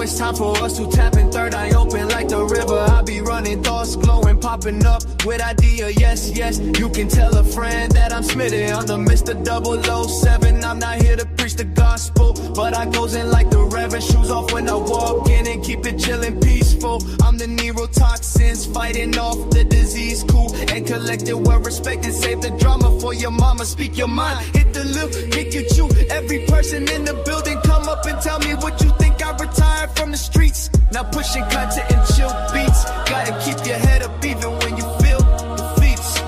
it's time for us to tap in third eye open like the river. I be running thoughts glowing, popping up with idea. Yes, yes, you can tell a friend that I'm Smitty. I'm the Mr. 007. I'm not here to preach the gospel, but I goes in like the reverend. Shoes off when I walk in and keep it chillin' peaceful. I'm the neurotoxins fighting off the disease. Cool and collected, well respected. Save the drama for your mama. Speak your mind. Hit the lip, kick you chew. Every person in the building come up and tell me what you think. I retired from the streets. Now pushing content and chill beats. Gotta keep your head up even when you feel defeats.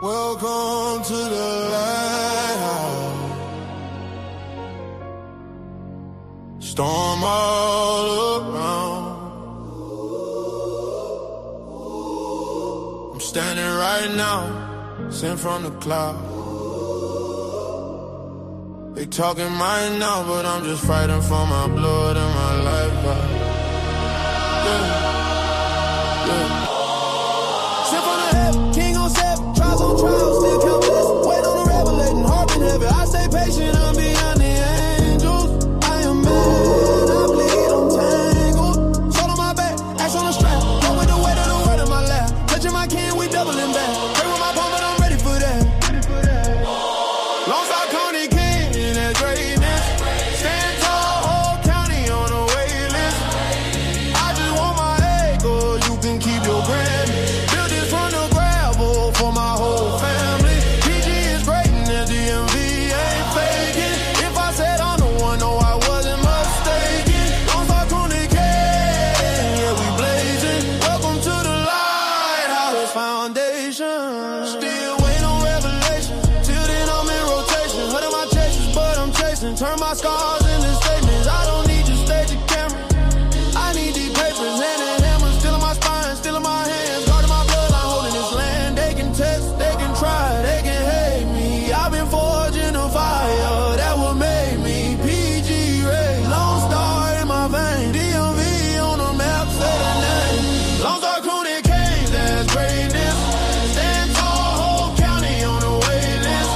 Welcome to the lighthouse. Storm all around. I'm standing right now, sent from the cloud. They talking mine now, but I'm just fighting for my blood and my life. Yeah. Sent from the heaven, king on seven, trials on trials, still count blessings. Wait on the revelating, heart in heaven. I stay patient, I'm beyond the angels. I am mad, I bleed, I'm tangled. Sword on my back, axe on the strap. Go with the weight of the word in my lap. Touching my can, we doubling back. Pray with my palm, but I'm ready for that. Long Star Coney King in that greatness. Stand tall, whole county on the wait list. I just want my acre, you can keep your Grammy. Build this from the gravel for my whole family. PG is great and the DMV ain't faking. If I said I'm the one, no, I wasn't mistaken. Long Star Coney King, yeah, we blazing. Welcome to the Lighthouse Foundation. Still waiting on revelation. Till then I'm in rotation. What am I chasing? But I'm chasing. Turn my scars into statements. I don't need your stage or camera. I need these papers, hand and hammer. Still in my spine, still in my hands. Guarding my bloodline, holding this land. They can test, they can try, they can hate me. I've been forging a fire that will make me PG Ray. Lone Star in my vein. DMV on the map, say the name. Lone Star Cooney Kings, that's greatness. Stand tall, whole county on the wait list.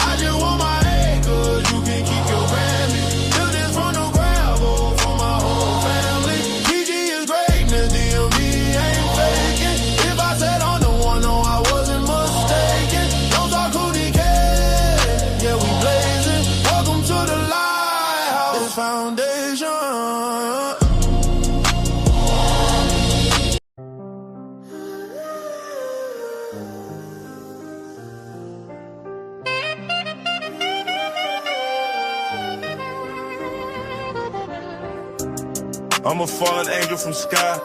I just want my acres, you can keep your Grammy. Build this from the gravel for my whole family. PG is greatness, DMV ain't faking. If I said I'm the one, no, I wasn't mistaken. Don't talk Cooney King, yeah, we blazing. Welcome to the Lighthouse Foundation. I'm a fallen angel from sky.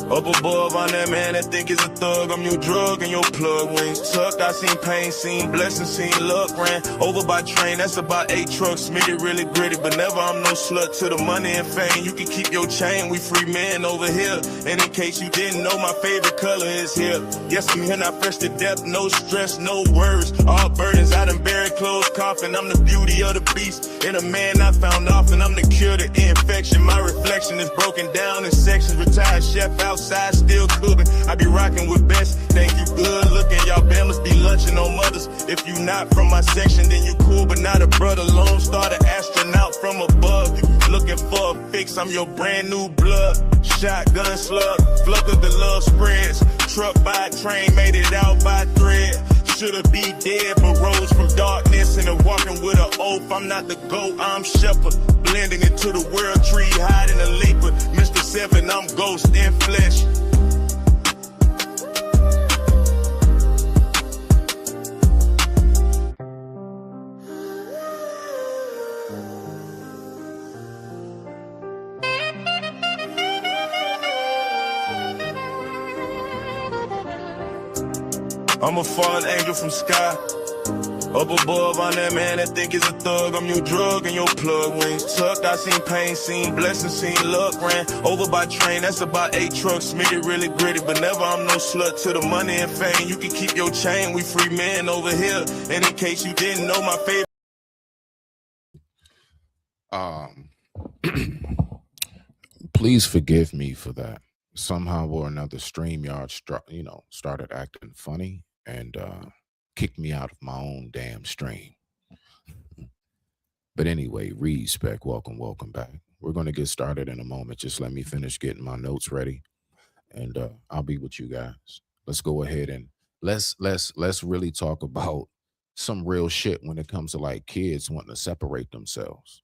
Up above, I'm that man that think is a thug. I'm your drug and your plug. Wings tucked, I seen pain, seen blessings, seen luck. Ran over by train, that's about 8 trucks. Smitty really gritty, but never I'm no slut to the money and fame. You can keep your chain, we free men over here. And in case you didn't know, my favorite color is here. Yes, I'm here, not fresh to death, no stress, no worries. All burdens, I done buried closed coffin. I'm the beauty of the beast, and a man I found often. I'm the cure to infection, my reflection is broken down in sections. Retired chef outside, still cooking. I be rocking with best, thank you, good looking. Y'all must be lunching on mothers. If you not from my section, then you cool, but not a brother. Lone Star, the astronaut from above. You looking for a fix, I'm your brand new blood. Shotgun slug, flood of the love spreads. Truck by train, made it out by thread. Should've be dead, but rose from darkness and walking with an oath. I'm not the goat, I'm shepherd. Blending into the world tree, hiding a leaper. Mr. 7, I'm ghost in flesh. I'm a fallen angel from sky. Up above, I'm that man that think is a thug. I'm your drug and your plug. Wings tucked, I seen pain, seen blessings, seen luck. Ran over by train, that's about 8 trucks. Smitty really gritty, but never I'm no slut to the money and fame. You can keep your chain, we free men over here. And in case you didn't know, my favorite. Please forgive me for that. Somehow or another, StreamYard started acting funny and kicked me out of my own damn stream. But anyway, respect, welcome back. We're going to get started in a moment. Just let me finish getting my notes ready, and I'll be with you guys. Let's go ahead and let's really talk about some real shit when it comes to like kids wanting to separate themselves.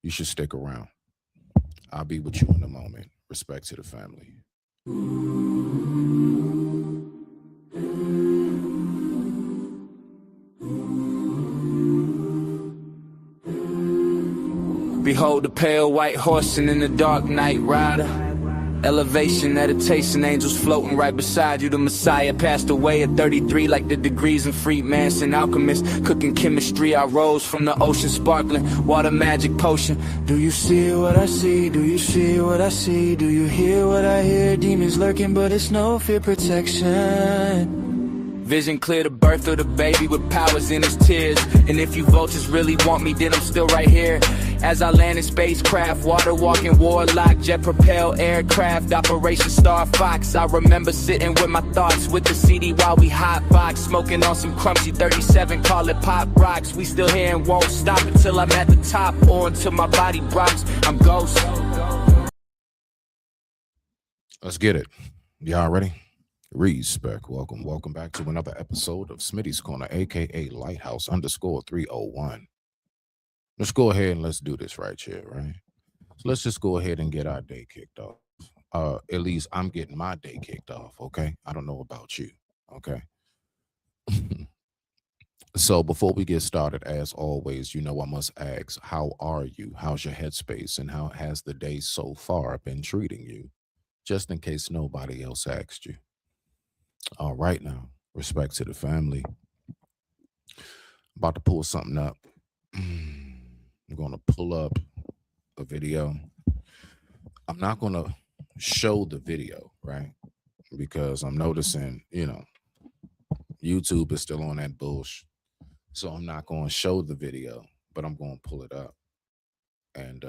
You should stick around. I'll be with you in a moment. Respect to the family. Behold the pale white horse and in the dark night rider. Elevation, meditation, angels floating right beside you. The Messiah passed away at 33 like the degrees in Freemason alchemist. Cooking chemistry, I rose from the ocean sparkling. Water magic potion. Do you see what I see? Do you see what I see? Do you hear what I hear? Demons lurking but it's no fear protection. Vision clear, the birth of the baby with powers in his tears. And if you vultures really want me, then I'm still right here. As I land in spacecraft, water walking warlock, jet propelled aircraft, Operation Star Fox. I remember sitting with my thoughts with the CD while we hotbox, smoking on some crunchy 37, call it pop rocks. We still here and won't stop until I'm at the top or until my body rocks. I'm ghost. Let's get it. Y'all ready? Respect. Welcome back to another episode of Smitty's Corner, aka Lighthouse _301. Let's go ahead and let's do this right here, right? So let's just go ahead and get our day kicked off. At least I'm getting my day kicked off, okay? I don't know about you, okay? So before we get started, as always, you know I must ask, how are you? How's your headspace? And how has the day so far been treating you? Just in case nobody else asked you. All right now, respect to the family. About to pull something up. I'm going to pull up a video. I'm not going to show the video, right? Because I'm noticing, YouTube is still on that bullshit. So I'm not going to show the video, but I'm going to pull it up. And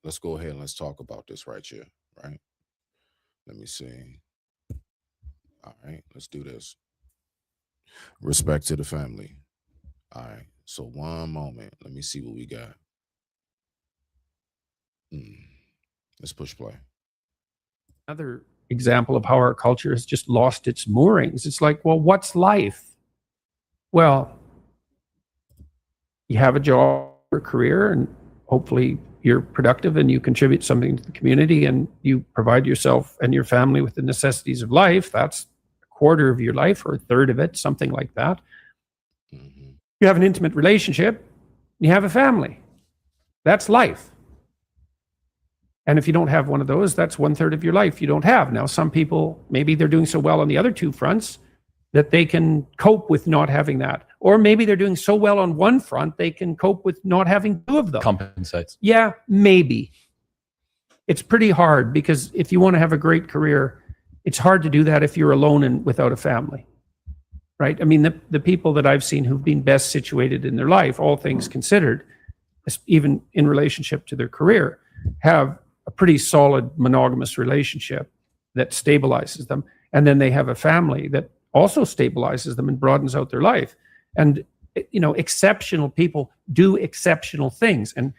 let's go ahead and let's talk about this right here, right? Let me see. All right, let's do this. Respect to the family. All right, so one moment. Let me see what we got. Let's push play. Another example of how our culture has just lost its moorings. It's like, well, what's life? Well, you have a job or career, and hopefully you're productive and you contribute something to the community and you provide yourself and your family with the necessities of life. That's a quarter of your life or a third of it, something like that. Mm-hmm. You have an intimate relationship, you have a family. That's life. And if you don't have one of those, that's 1/3 of your life you don't have. Now, some people, maybe they're doing so well on the other two fronts that they can cope with not having that. Or maybe they're doing so well on one front, they can cope with not having two of them. Compensates. Yeah, maybe. It's pretty hard because if you want to have a great career, it's hard to do that if you're alone and without a family, right? I mean, the people that I've seen who've been best situated in their life, all things considered, even in relationship to their career, have a pretty solid monogamous relationship that stabilizes them. And then they have a family that also stabilizes them and broadens out their life. And, exceptional people do exceptional things. And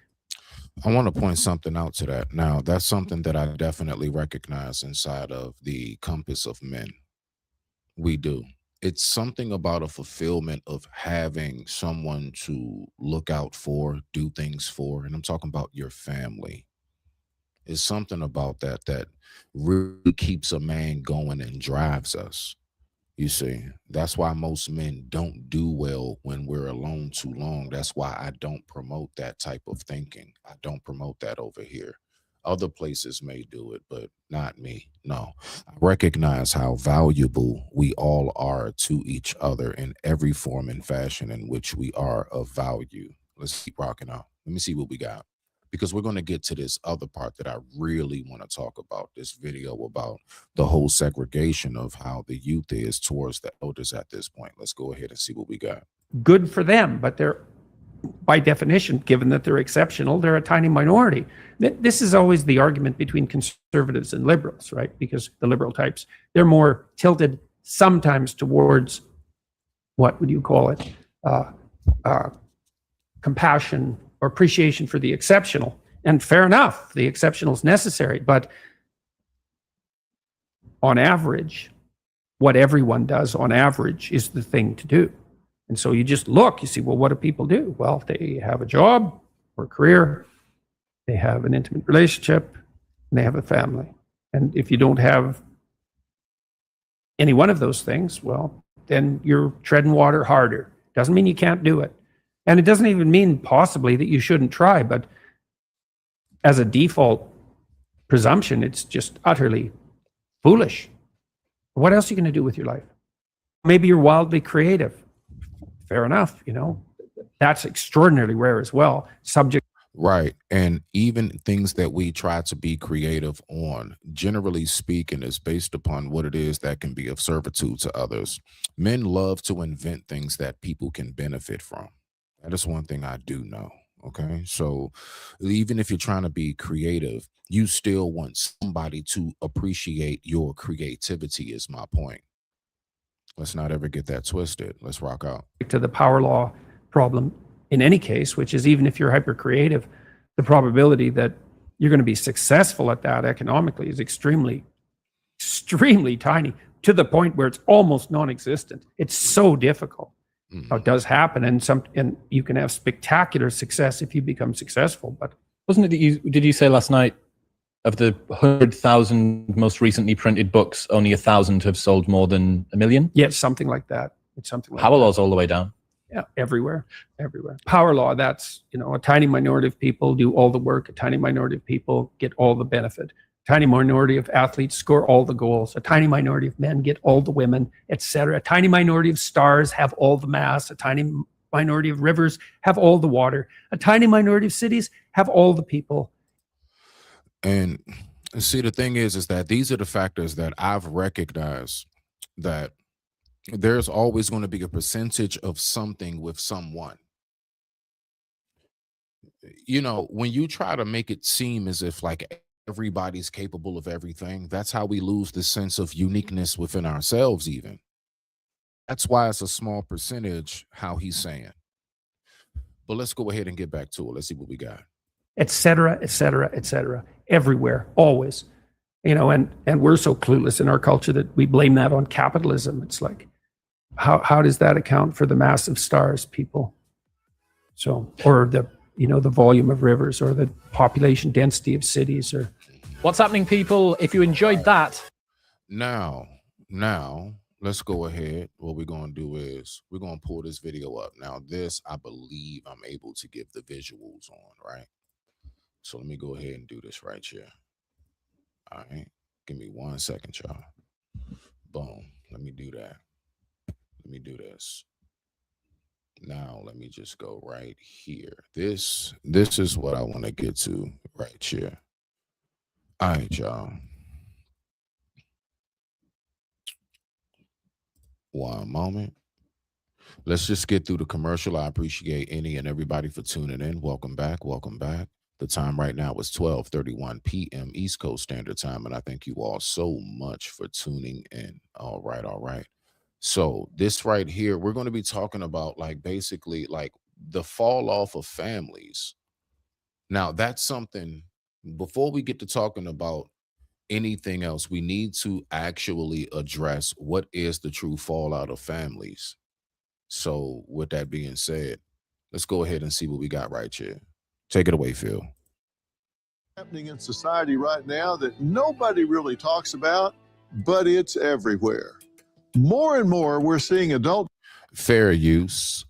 I want to point something out to that. Now, that's something that I definitely recognize inside of the compass of men. We do. It's something about a fulfillment of having someone to look out for, do things for. And I'm talking about your family. It's something about that really keeps a man going and drives us. You see, that's why most men don't do well when we're alone too long. That's why I don't promote that type of thinking. I don't promote that over here. Other places may do it, but not me. No, I recognize how valuable we all are to each other in every form and fashion in which we are of value. Let's keep rocking out. Let me see what we got. Because we're going to get to this other part that I really want to talk about, this video about the whole segregation of how the youth is towards the elders at this point. Let's go ahead and see what we got. good for them, but they're, by definition, given that they're exceptional, they're a tiny minority. This is always the argument between conservatives and liberals, right? Because the liberal types, they're more tilted sometimes towards, what would you call it? Compassion, or appreciation for the exceptional. And fair enough, the exceptional is necessary, but on average, what everyone does on average is the thing to do. And so you just look, you see, well, what do people do? Well, they have a job or a career, they have an intimate relationship, and they have a family. And if you don't have any one of those things, well, then you're treading water harder. Doesn't mean you can't do it. And it doesn't even mean possibly that you shouldn't try, but as a default presumption, it's just utterly foolish. What else are you going to do with your life? Maybe you're wildly creative. Fair enough, you know. That's extraordinarily rare as well. Subject. Right. And even things that we try to be creative on, generally speaking, is based upon what it is that can be of servitude to others. Men love to invent things that people can benefit from. That is one thing I do know. Okay. So even if you're trying to be creative, you still want somebody to appreciate your creativity, is my point. Let's not ever get that twisted. Let's rock out. To the power law problem in any case, which is even if you're hyper creative, the probability that you're going to be successful at that economically is extremely, extremely tiny, to the point where it's almost non-existent. It's so difficult. Now, it does happen, and you can have spectacular success if you become successful. But wasn't it that did you say last night, of the 100,000 most recently printed books, only 1,000 have sold more than 1 million? Yeah, something like that. It's something like Power law's all the way down. Yeah, everywhere. Power law, that's, you know, a tiny minority of people do all the work. A tiny minority of people get all the benefit. A tiny minority of athletes score all the goals. A tiny minority of men get all the women, etc. A tiny minority of stars have all the mass. A tiny minority of rivers have all the water. A tiny minority of cities have all the people. And see, the thing is that these are the factors that I've recognized, that there's always going to be a percentage of something with someone. You know, when you try to make it seem as if like everybody's capable of everything, that's how we lose the sense of uniqueness within ourselves even. That's why it's a small percentage, how he's saying. But let's go ahead and get back to it. Let's see what we got. Etc., etc., etc. Everywhere, always. You know, and we're so clueless in our culture that we blame that on capitalism. It's like, how does that account for the massive stars, people? So, or the, you know, the volume of rivers, or the population density of cities, or what's happening, people? If you enjoyed that. Now, let's go ahead. What we're going to do is we're going to pull this video up. Now, this, I believe I'm able to give the visuals on, right? So let me go ahead and do this right here. All right. Give me 1 second, y'all. Boom. Let me do that. Let me do this. Now, let me just go right here. This is what I want to get to right here. All right, y'all. 1 moment. Let's just get through the commercial. I appreciate any and everybody for tuning in. Welcome back. Welcome back. The time right now is 12:31 p.m. East Coast Standard Time, and I thank you all so much for tuning in. All right, all right. So this right here, we're going to be talking about like basically like the fall off of families. Now, that's something, before we get to talking about anything else, we need to actually address what is the true fallout of families. So with that being said, let's go ahead and see what we got right here. Take it away, Phil. Happening in society right now that nobody really talks about, but it's everywhere. More and more, we're seeing adult fair use.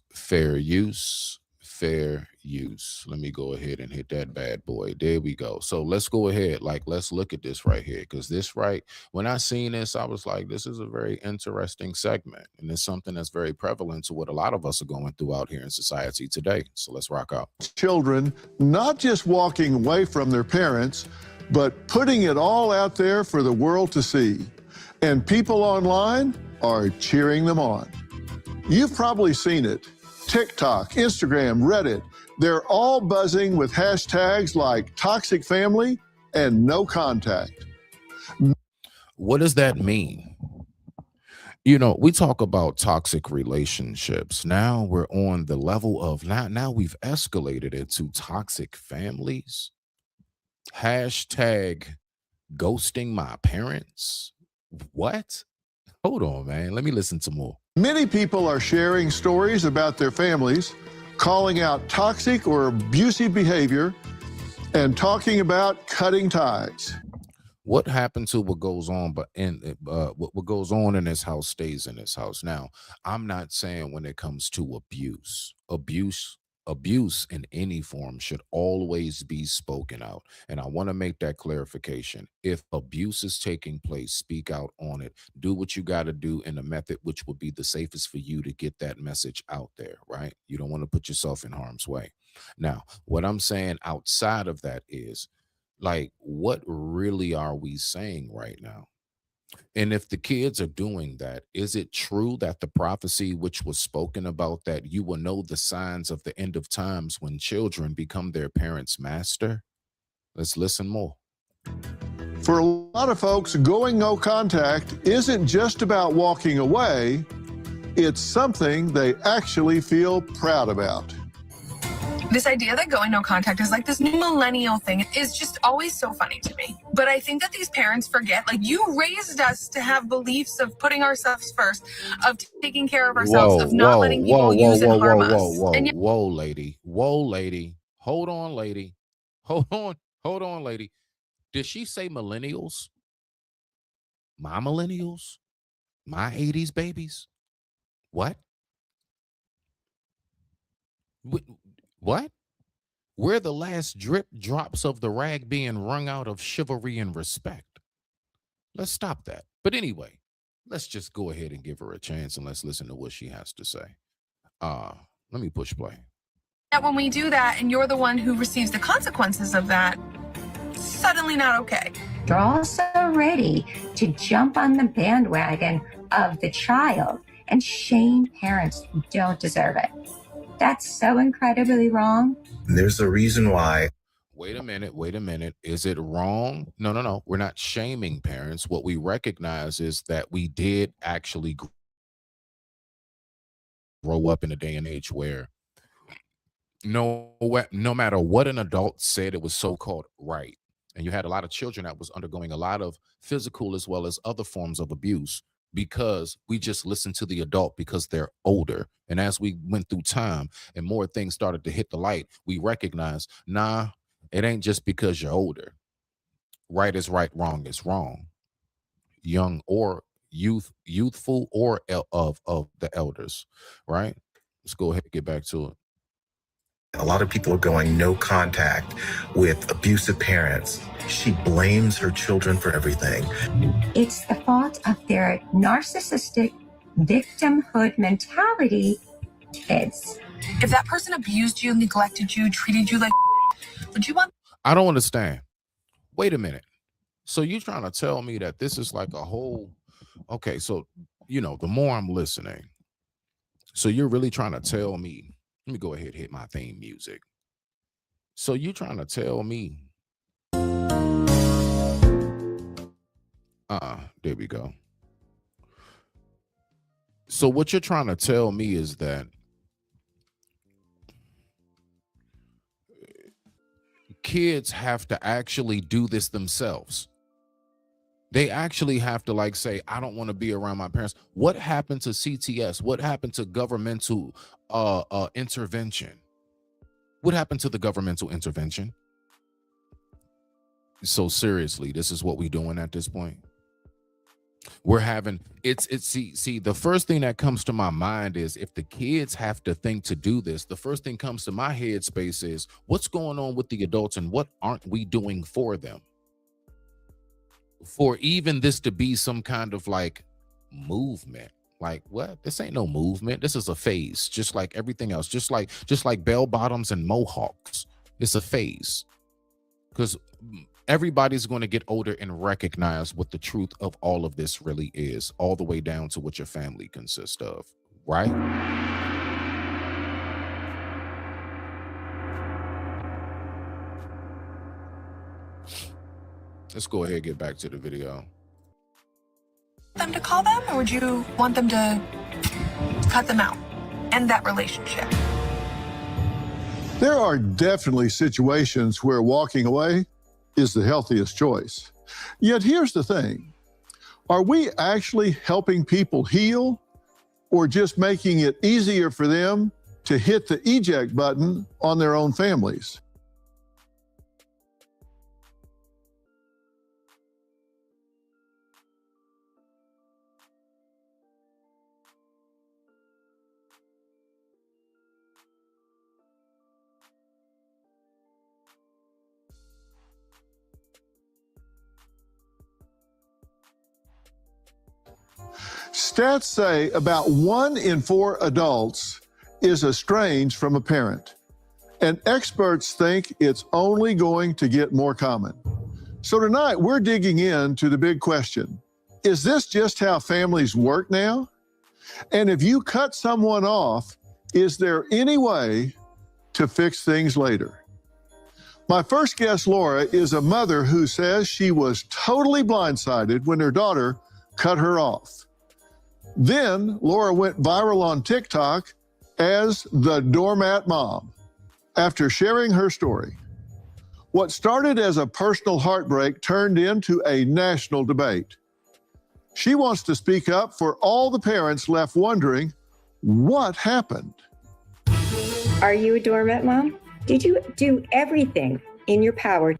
Let me go ahead and hit that bad boy. There we go. So let's go ahead. Like, let's look at this right here. Because this right, when I seen this, I was like, this is a very interesting segment. And it's something that's very prevalent to what a lot of us are going through out here in society today. So let's rock out. children, not just walking away from their parents, but putting it all out there for the world to see. And people online are cheering them on. You've probably seen it. TikTok, Instagram, Reddit, they're all buzzing with hashtags like toxic family and no contact. What does that mean? You know, we talk about toxic relationships. Now we're on the level of now we've escalated it to toxic families. Hashtag ghosting my parents. What? Hold on, man. Let me listen to more. Many people are sharing stories about their families, calling out toxic or abusive behavior, and talking about cutting ties. What happened to what goes on, but in what goes on in this house stays in this house. Now, I'm not saying when it comes to abuse in any form should always be spoken out. And I want to make that clarification. If abuse is taking place, speak out on it. Do what you got to do in a method which would be the safest for you to get that message out there, right? You don't want to put yourself in harm's way. Now, what I'm saying outside of that is, like, what really are we saying right now? And if the kids are doing that, is it true that the prophecy which was spoken about that you will know the signs of the end of times when children become their parents' master? Let's listen more. For a lot of folks, going no contact isn't just about walking away, it's something they actually feel proud about. This idea that going no contact is like this new millennial thing is just always so funny to me. But I think that these parents forget, like, you raised us to have beliefs of putting ourselves first, of taking care of ourselves, of not letting people use and harm us. Whoa, lady. Hold on, lady. Hold on, lady. Did she say millennials? My millennials? My 80s babies? What? What? We're the last drip drops of the rag being wrung out of chivalry and respect. Let's stop that. But anyway, let's just go ahead and give her a chance and let's listen to what she has to say. Let me push play. That when we do that and you're the one who receives the consequences of that, suddenly not okay. You're also ready to jump on the bandwagon of the child and shame parents who don't deserve it. That's so incredibly wrong. There's a reason why. Wait a minute. Is it wrong? No. We're not shaming parents. What we recognize is that we did actually grow up in a day and age where no matter what an adult said, it was so-called right. And you had a lot of children that was undergoing a lot of physical as well as other forms of abuse because we just listened to the adult because they're older. And as we went through time and more things started to hit the light, we recognize, nah, it ain't just because you're older. Right is right, wrong is wrong. Young or youthful or of the elders, right? Let's go ahead and get back to it. A lot of people are going no contact with abusive parents. She blames her children for everything. It's the fault of their narcissistic victimhood mentality kids. If that person abused you, neglected you, treated you like, would you want? I don't understand. Wait a minute. So you're trying to tell me that this is like a whole, okay, so, you know, the more I'm listening, so you're really trying to tell me, let me go ahead and hit my theme music. So you're trying to tell me, there we go. So what you're trying to tell me is that kids have to actually do this themselves. They actually have to, like, say, I don't want to be around my parents. What happened to CTS? What happened to governmental intervention? What happened to the governmental intervention? So seriously, this is what we're doing at this point. We're having see the first thing that comes to my mind is if the kids have to think to do this, the first thing comes to my head space is what's going on with the adults and what aren't we doing for them? For even this to be some kind of like movement. Like, what? This ain't no movement. This is a phase, just like everything else, just like bell bottoms and mohawks. It's a phase. Because everybody's going to get older and recognize what the truth of all of this really is, all the way down to what your family consists of, right? Let's go ahead and get back to the video. Them them to call them, or would you want them to cut them out, end that relationship? There are definitely situations where walking away is the healthiest choice. Yet here's the thing. Are we actually helping people heal or just making it easier for them to hit the eject button on their own families? Stats say about 1 in 4 adults is estranged from a parent, and experts think it's only going to get more common. So tonight, we're digging into the big question. Is this just how families work now? And if you cut someone off, is there any way to fix things later? My first guest, Laura, is a mother who says she was totally blindsided when her daughter cut her off. Then Laura went viral on TikTok as the doormat mom after sharing her story. What started as a personal heartbreak turned into a national debate. She wants to speak up for all the parents left wondering what happened. Are you a doormat mom? Did you do everything in your power?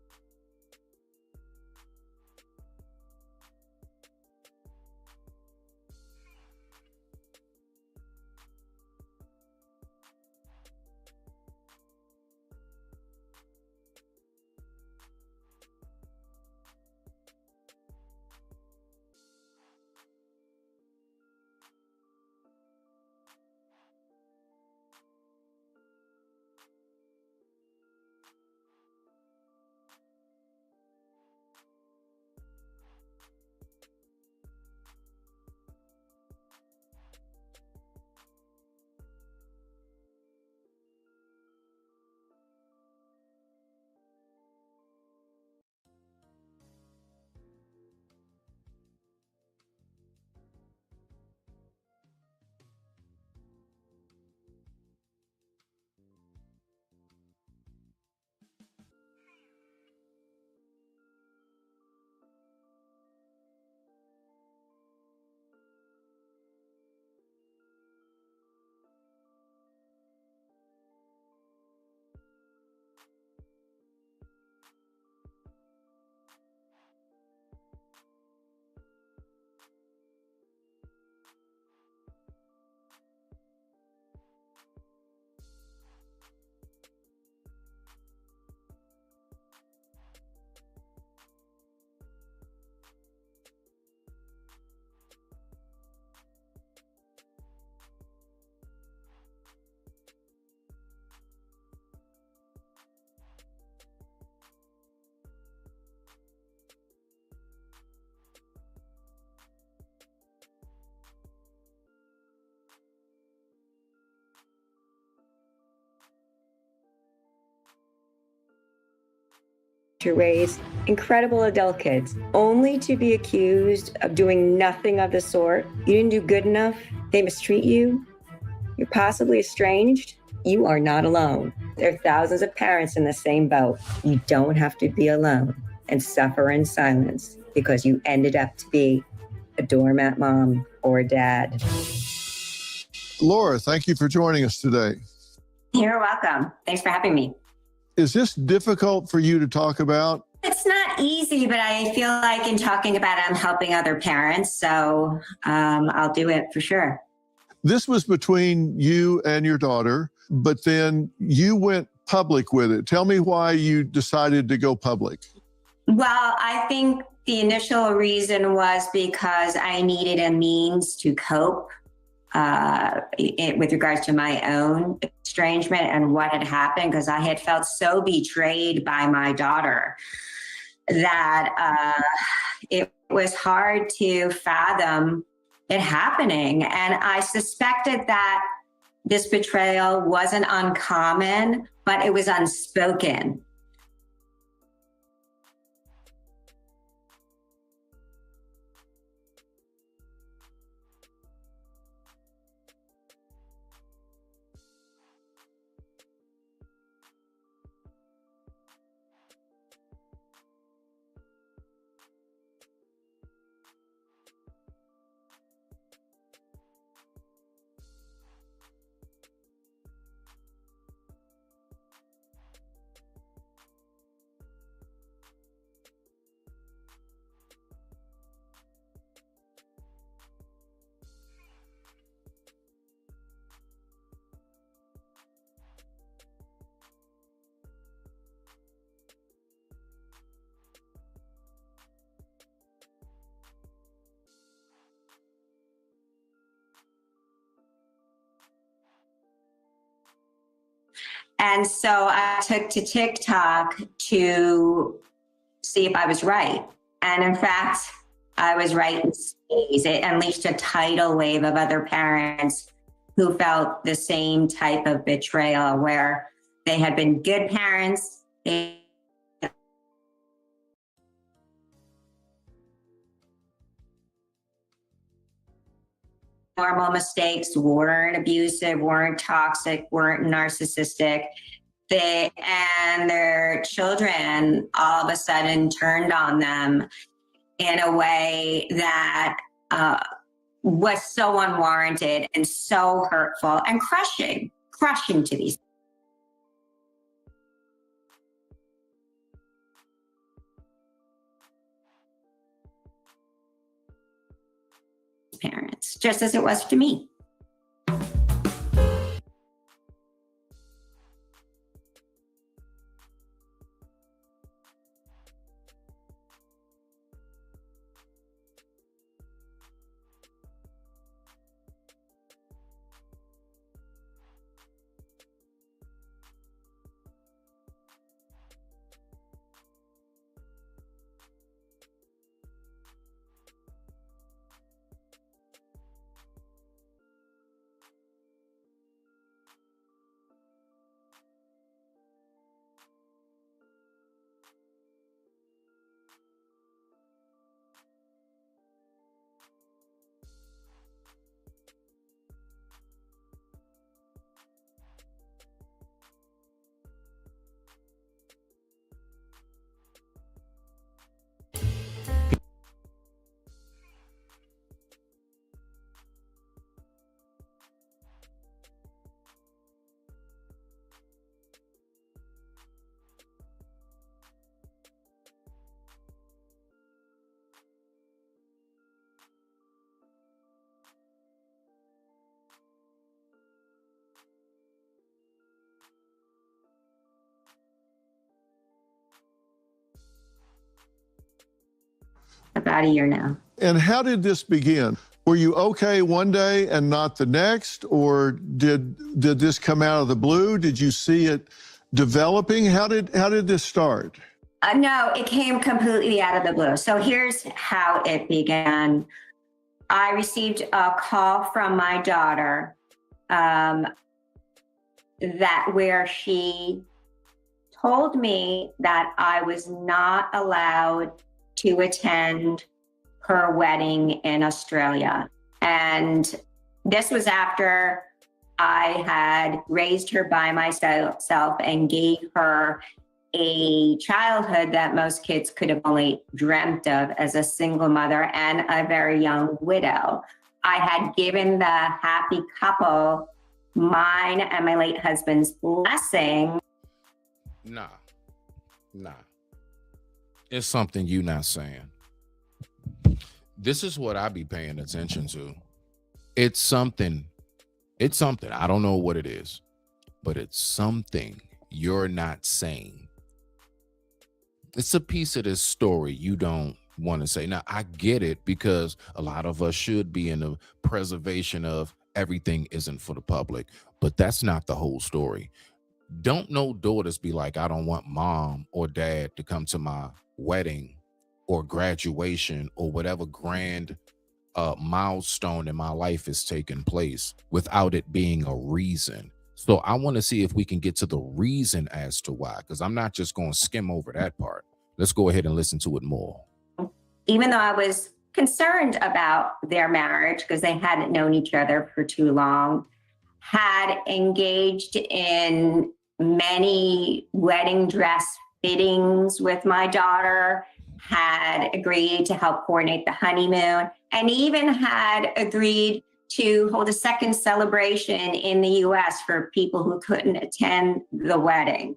To raise incredible adult kids, only to be accused of doing nothing of the sort. You didn't do good enough. They mistreat you. You're possibly estranged. You are not alone. There are thousands of parents in the same boat. You don't have to be alone and suffer in silence because you ended up to be a doormat mom or dad. Laura, thank you for joining us today. You're welcome. Thanks for having me. Is this difficult for you to talk about? It's not easy, but I feel like in talking about it, I'm helping other parents. So I'll do it for sure. This was between you and your daughter, but then you went public with it. Tell me why you decided to go public. Well, I think the initial reason was because I needed a means to cope with regards to my own estrangement and what had happened, because I had felt so betrayed by my daughter that it was hard to fathom it happening. And I suspected that this betrayal wasn't uncommon, but it was unspoken. And so I took to TikTok to see if I was right. And in fact, I was right in spades. It unleashed a tidal wave of other parents who felt the same type of betrayal, where they had been good parents. They normal mistakes, weren't abusive, weren't toxic, weren't narcissistic. And their children all of a sudden turned on them in a way that was so unwarranted and so hurtful and crushing to these parents, just as it was to me. About a year now. And how did this begin? Were you okay one day and not the next, or did this come out of the blue? Did you see it developing? How did this start? No, it came completely out of the blue. So here's how it began. I received a call from my daughter where she told me that I was not allowed to attend her wedding in Australia. And this was after I had raised her by myself and gave her a childhood that most kids could have only dreamt of as a single mother and a very young widow. I had given the happy couple mine and my late husband's blessing. Nah. It's something you not saying. This is what I be paying attention to. It's something. I don't know what it is, but it's something you're not saying. It's a piece of this story you don't want to say. Now, I get it, because a lot of us should be in the preservation of everything isn't for the public, but that's not the whole story. Don't no daughters be like, I don't want mom or dad to come to my wedding or graduation or whatever grand milestone in my life is taking place without it being a reason. So I want to see if we can get to the reason as to why, because I'm not just going to skim over that part. Let's go ahead and listen to it more. Even though I was concerned about their marriage because they hadn't known each other for too long, had engaged in many wedding dress fittings with my daughter, had agreed to help coordinate the honeymoon, and even had agreed to hold a second celebration in the US for people who couldn't attend the wedding.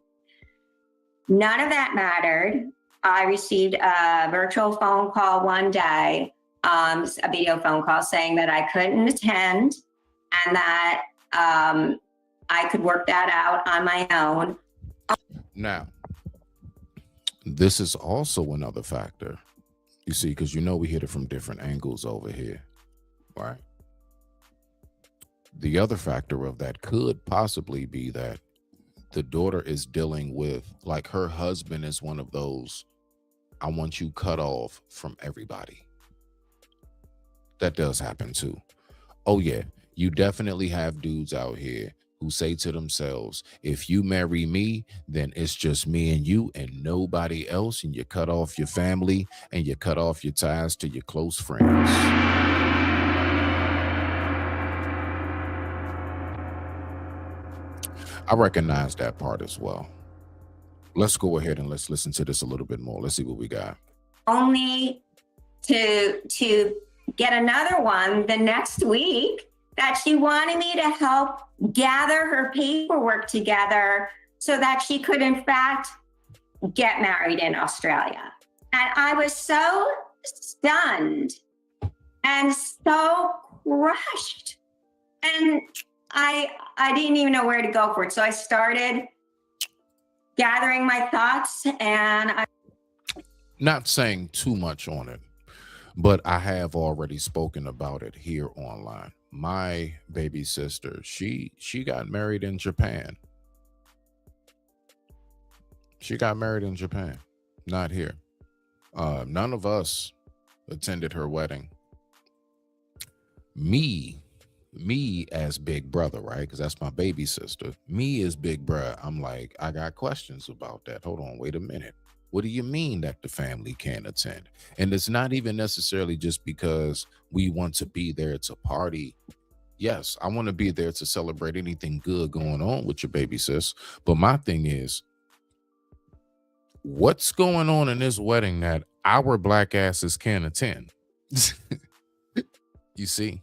None of that mattered. I received a virtual phone call one day, a video phone call saying that I couldn't attend and that I could work that out on my own. Now, this is also another factor, you see, because we hit it from different angles over here, right? The other factor of that could possibly be that the daughter is dealing with, like, her husband is one of those, I want you cut off from everybody. That does happen too. Oh yeah, you definitely have dudes out here who say to themselves, if you marry me, then it's just me and you and nobody else, and you cut off your family and you cut off your ties to your close friends. I recognize that part as well. Let's go ahead and let's listen to this a little bit more. Let's see what we got. Only to get another one the next week that she wanted me to help gather her paperwork together so that she could, in fact, get married in Australia. And I was so stunned and so crushed. And I didn't even know where to go for it. So I started gathering my thoughts, and I... Not saying too much on it, but I have already spoken about it here online. My baby sister, she got married in Japan. She got married in Japan, not here. None of us attended her wedding. Me as big brother, right? Because that's my baby sister. Me as big brother, I'm like, I got questions about that. Hold on, wait a minute. What do you mean that the family can't attend? And it's not even necessarily just because we want to be there to party. Yes, I want to be there to celebrate anything good going on with your baby sis. But my thing is, what's going on in this wedding that our black asses can't attend? You see?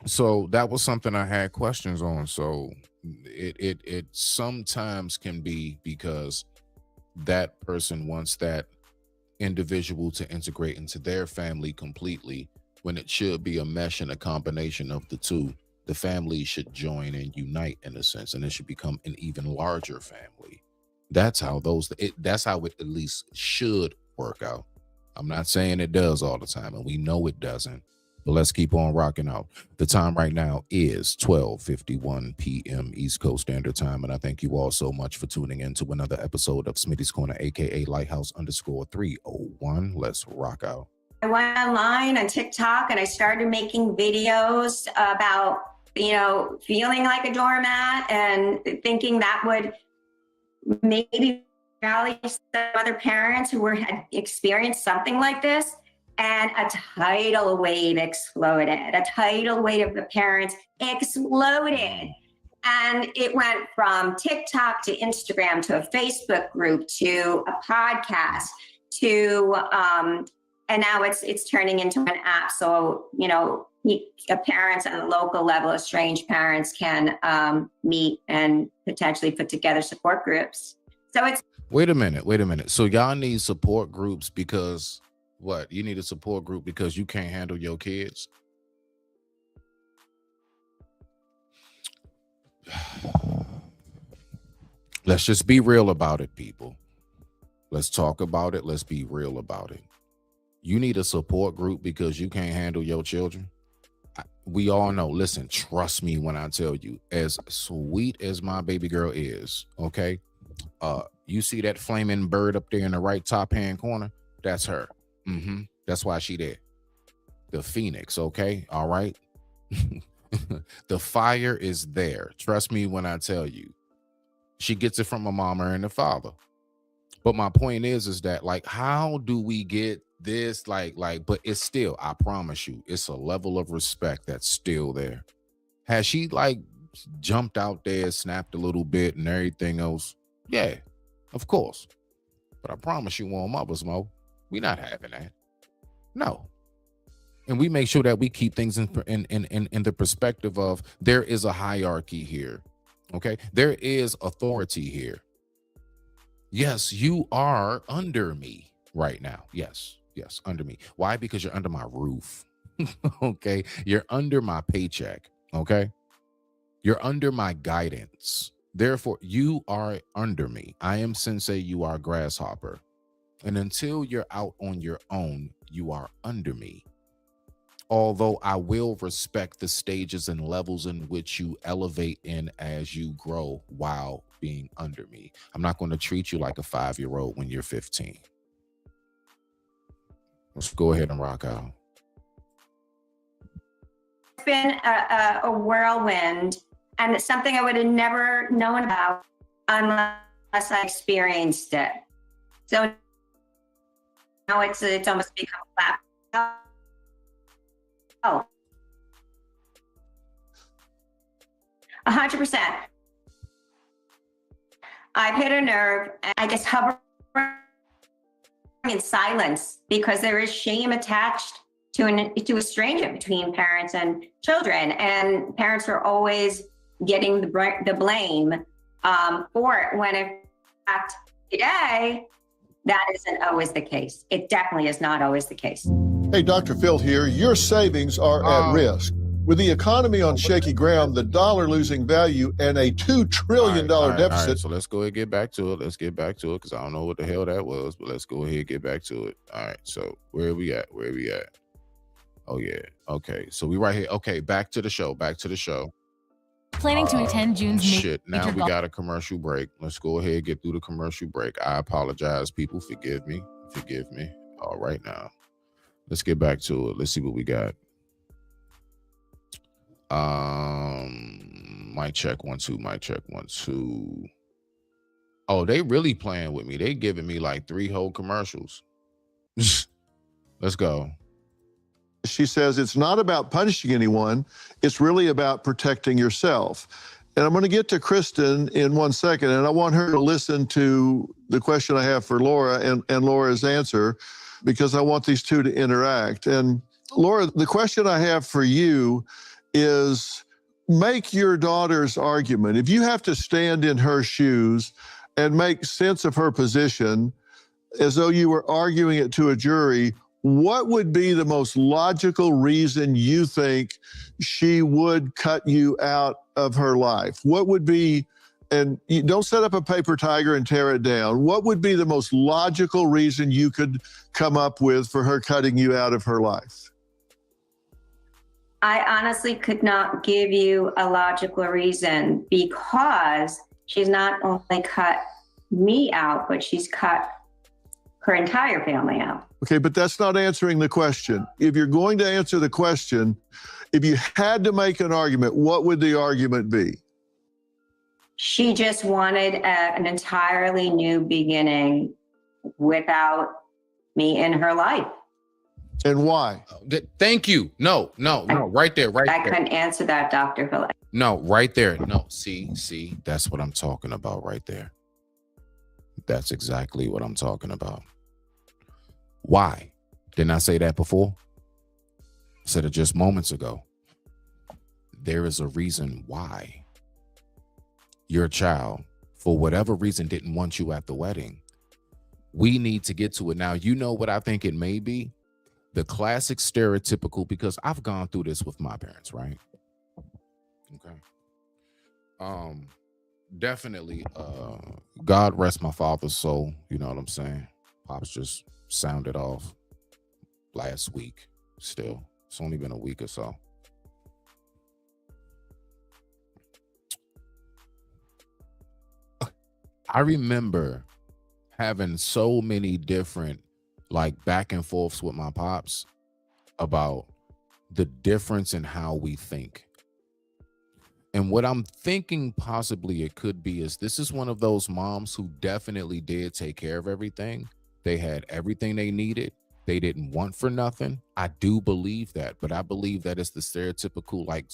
So that was something I had questions on. So it sometimes can be because that person wants that individual to integrate into their family completely, when it should be a mesh and a combination of the two. The family should join and unite in a sense, and it should become an even larger family. That's how that's how it at least should work out. I'm not saying it does all the time, and we know it doesn't. But let's keep on rocking out. The time right now is 12:51 p.m. East Coast Standard Time, and I thank you all so much for tuning in to another episode of Smitty's Corner, aka Lighthouse_301. Let's rock out. I went online on TikTok and I started making videos about, feeling like a doormat and thinking that would maybe rally some other parents who had experienced something like this. And a tidal wave exploded. A tidal wave of the parents exploded. And it went from TikTok to Instagram to a Facebook group to a podcast to, and now it's turning into an app. So, parents at the local level, estranged parents can meet and potentially put together support groups. So it's... Wait a minute. So y'all need support groups because... What? You need a support group because you can't handle your kids? Let's just be real about it, people. Let's talk about it. Let's be real about it. You need a support group because you can't handle your children? We all know. Listen, trust me when I tell you, as sweet as my baby girl is, okay? You see that flaming bird up there in the right top hand corner? That's her. That's why she there. The phoenix, okay? All right. The fire is there. Trust me when I tell you. She gets it from a mama and a father. But my point is that, like, how do we get this? But it's still, I promise you, it's a level of respect that's still there. Has she jumped out there, snapped a little bit and everything else? Yeah, of course. But I promise you, on Mother's Mo, we're not having that. No. And we make sure that we keep things in the perspective of there is a hierarchy here. Okay. There is authority here. Yes, you are under me right now. Yes, under me. Why? Because you're under my roof. Okay. You're under my paycheck. Okay. You're under my guidance. Therefore, you are under me. I am Sensei. You are Grasshopper. And until you're out on your own, you are under me. Although I will respect the stages and levels in which you elevate in as you grow while being under me. I'm not going to treat you like a 5-year-old when you're 15. Let's go ahead and rock out. It's been a whirlwind, and it's something I would have never known about unless I experienced it. So now it's almost become a lap. Oh, 100%. I've hit a nerve, and I just hover in silence because there is shame attached to a stranger between parents and children, and parents are always getting the blame for it, when in fact today that isn't always the case. It definitely is not always the case. Hey, Dr. Phil here. Your savings are at risk. With the economy on shaky ground, the dollar losing value, and a $2 trillion deficit. All right, so let's go ahead and get back to it. Let's get back to it, because I don't know what the hell that was, but let's go ahead and get back to it. All right, so where are we at? Oh, yeah. Okay, so we right here. Okay, back to the show. Planning to attend June's shit. Now we got a commercial break. Let's go ahead and get through the commercial break. I apologize, people. Forgive me. All right, now let's get back to it. Let's see what we got. Mic check 1 2. Mic check 1 2. Oh, they really playing with me. They giving me like 3 whole commercials. Let's go. She says it's not about punishing anyone. It's really about protecting yourself. And I'm going to get to Kristen in 1 second, and I want her to listen to the question I have for Laura and Laura's answer, because I want these two to interact. And Laura, the question I have for you is, make your daughter's argument. If you have to stand in her shoes and make sense of her position as though you were arguing it to a jury, what would be the most logical reason you think she would cut you out of her life? What would be, and you don't set up a paper tiger and tear it down, what would be the most logical reason you could come up with for her cutting you out of her life? I honestly could not give you a logical reason, because she's not only cut me out, but she's cut her entire family out. Okay, but that's not answering the question. If you're going to answer the question, if you had to make an argument, what would the argument be? She just wanted an entirely new beginning without me in her life. And why? Thank you. No, right there. I couldn't answer that, Dr. Phil. No, right there. No, see, that's what I'm talking about right there. That's exactly what I'm talking about. Why? Didn't I say that before? I said it just moments ago. There is a reason why your child, for whatever reason, didn't want you at the wedding. We need to get to it. Now, you know what I think it may be? The classic stereotypical, because I've gone through this with my parents, right? Okay. Definitely, God rest my father's soul. You know what I'm saying? Pops just sounded off last week. Still, it's only been a week or so. I remember having so many different like back and forths with my pops about the difference in how we think. And what I'm thinking possibly it could be is this is one of those moms who definitely did take care of everything. They had everything they needed. They didn't want for nothing. I do believe that, but I believe that it's the stereotypical like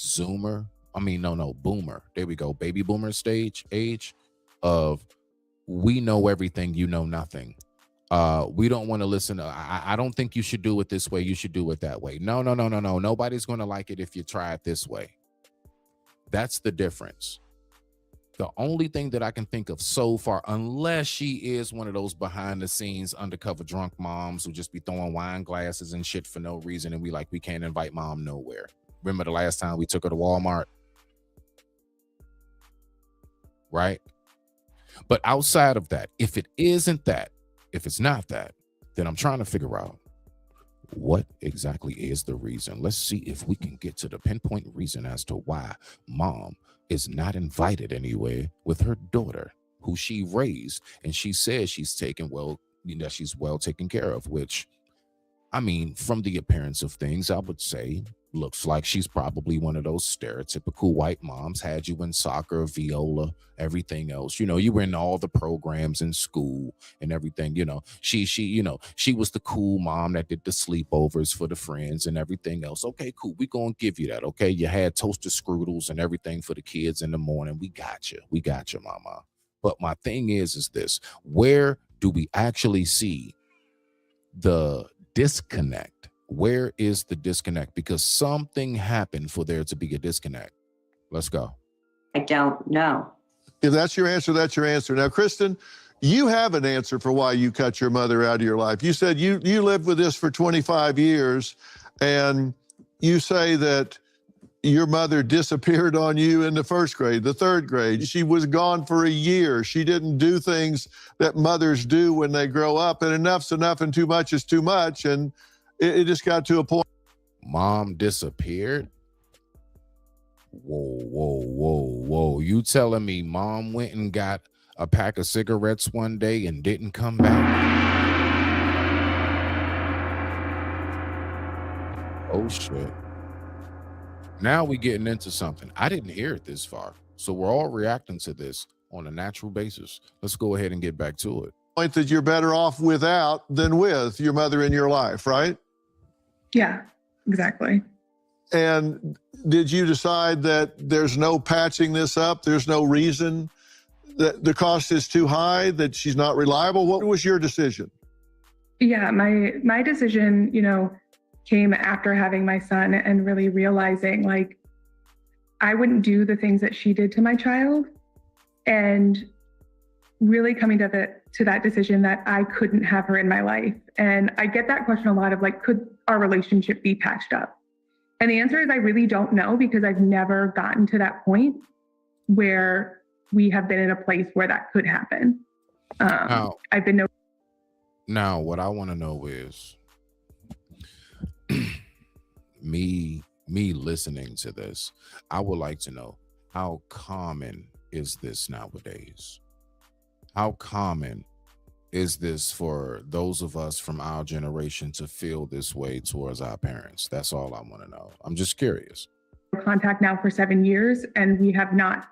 boomer. There we go. Baby boomer age of we know everything, you know nothing. We don't want to listen. I don't think you should do it this way. You should do it that way. No. Nobody's going to like it if you try it this way. That's the difference. The only thing that I can think of so far, unless she is one of those behind the scenes undercover drunk moms who just be throwing wine glasses and shit for no reason, and we can't invite mom nowhere. Remember the last time we took her to Walmart? Right? But outside of that, if it isn't that, if it's not that, then I'm trying to figure out what exactly is the reason. Let's see if we can get to the pinpoint reason as to why mom is not invited anywhere with her daughter who she raised, and she says she's she's well taken care of, which, I mean, from the appearance of things, I would say looks like she's probably one of those stereotypical white moms, had you in soccer, viola, everything else. You were in all the programs in school and everything. She was the cool mom that did the sleepovers for the friends and everything else. Okay, cool. We gonna give you that. Okay, you had toasted strudels and everything for the kids in the morning. We got you, mama. But my thing is this: where do we actually see the disconnect? Where is the disconnect? Because something happened for there to be a disconnect. Let's go. I don't know. If that's your answer, that's your answer. Now, Kristen, you have an answer for why you cut your mother out of your life. You said you lived with this for 25 years, and you say that your mother disappeared on you in the first grade, the third grade. She was gone for a year. She didn't do things that mothers do when they grow up, and enough's enough and too much is too much. And it just got to a point. Mom disappeared? Whoa. You telling me mom went and got a pack of cigarettes one day and didn't come back? Oh, shit. Now we getting into something. I didn't hear it this far. So we're all reacting to this on a natural basis. Let's go ahead and get back to it. Point that you're better off without than with your mother in your life, right? Yeah, exactly. And did you decide that there's no patching this up? There's no reason that the cost is too high, that she's not reliable? What was your decision? Yeah, my decision, came after having my son and really realizing like I wouldn't do the things that she did to my child, and really coming to that decision that I couldn't have her in my life. And I get that question a lot of like, could our relationship be patched up? And the answer is I really don't know, because I've never gotten to that point where we have been in a place where that could happen. Now, what I want to know is me listening to this, I would like to know, how common is this nowadays? How common is this for those of us from our generation to feel this way towards our parents? That's all I want to know. I'm just curious. Contact now for 7 years, and we have not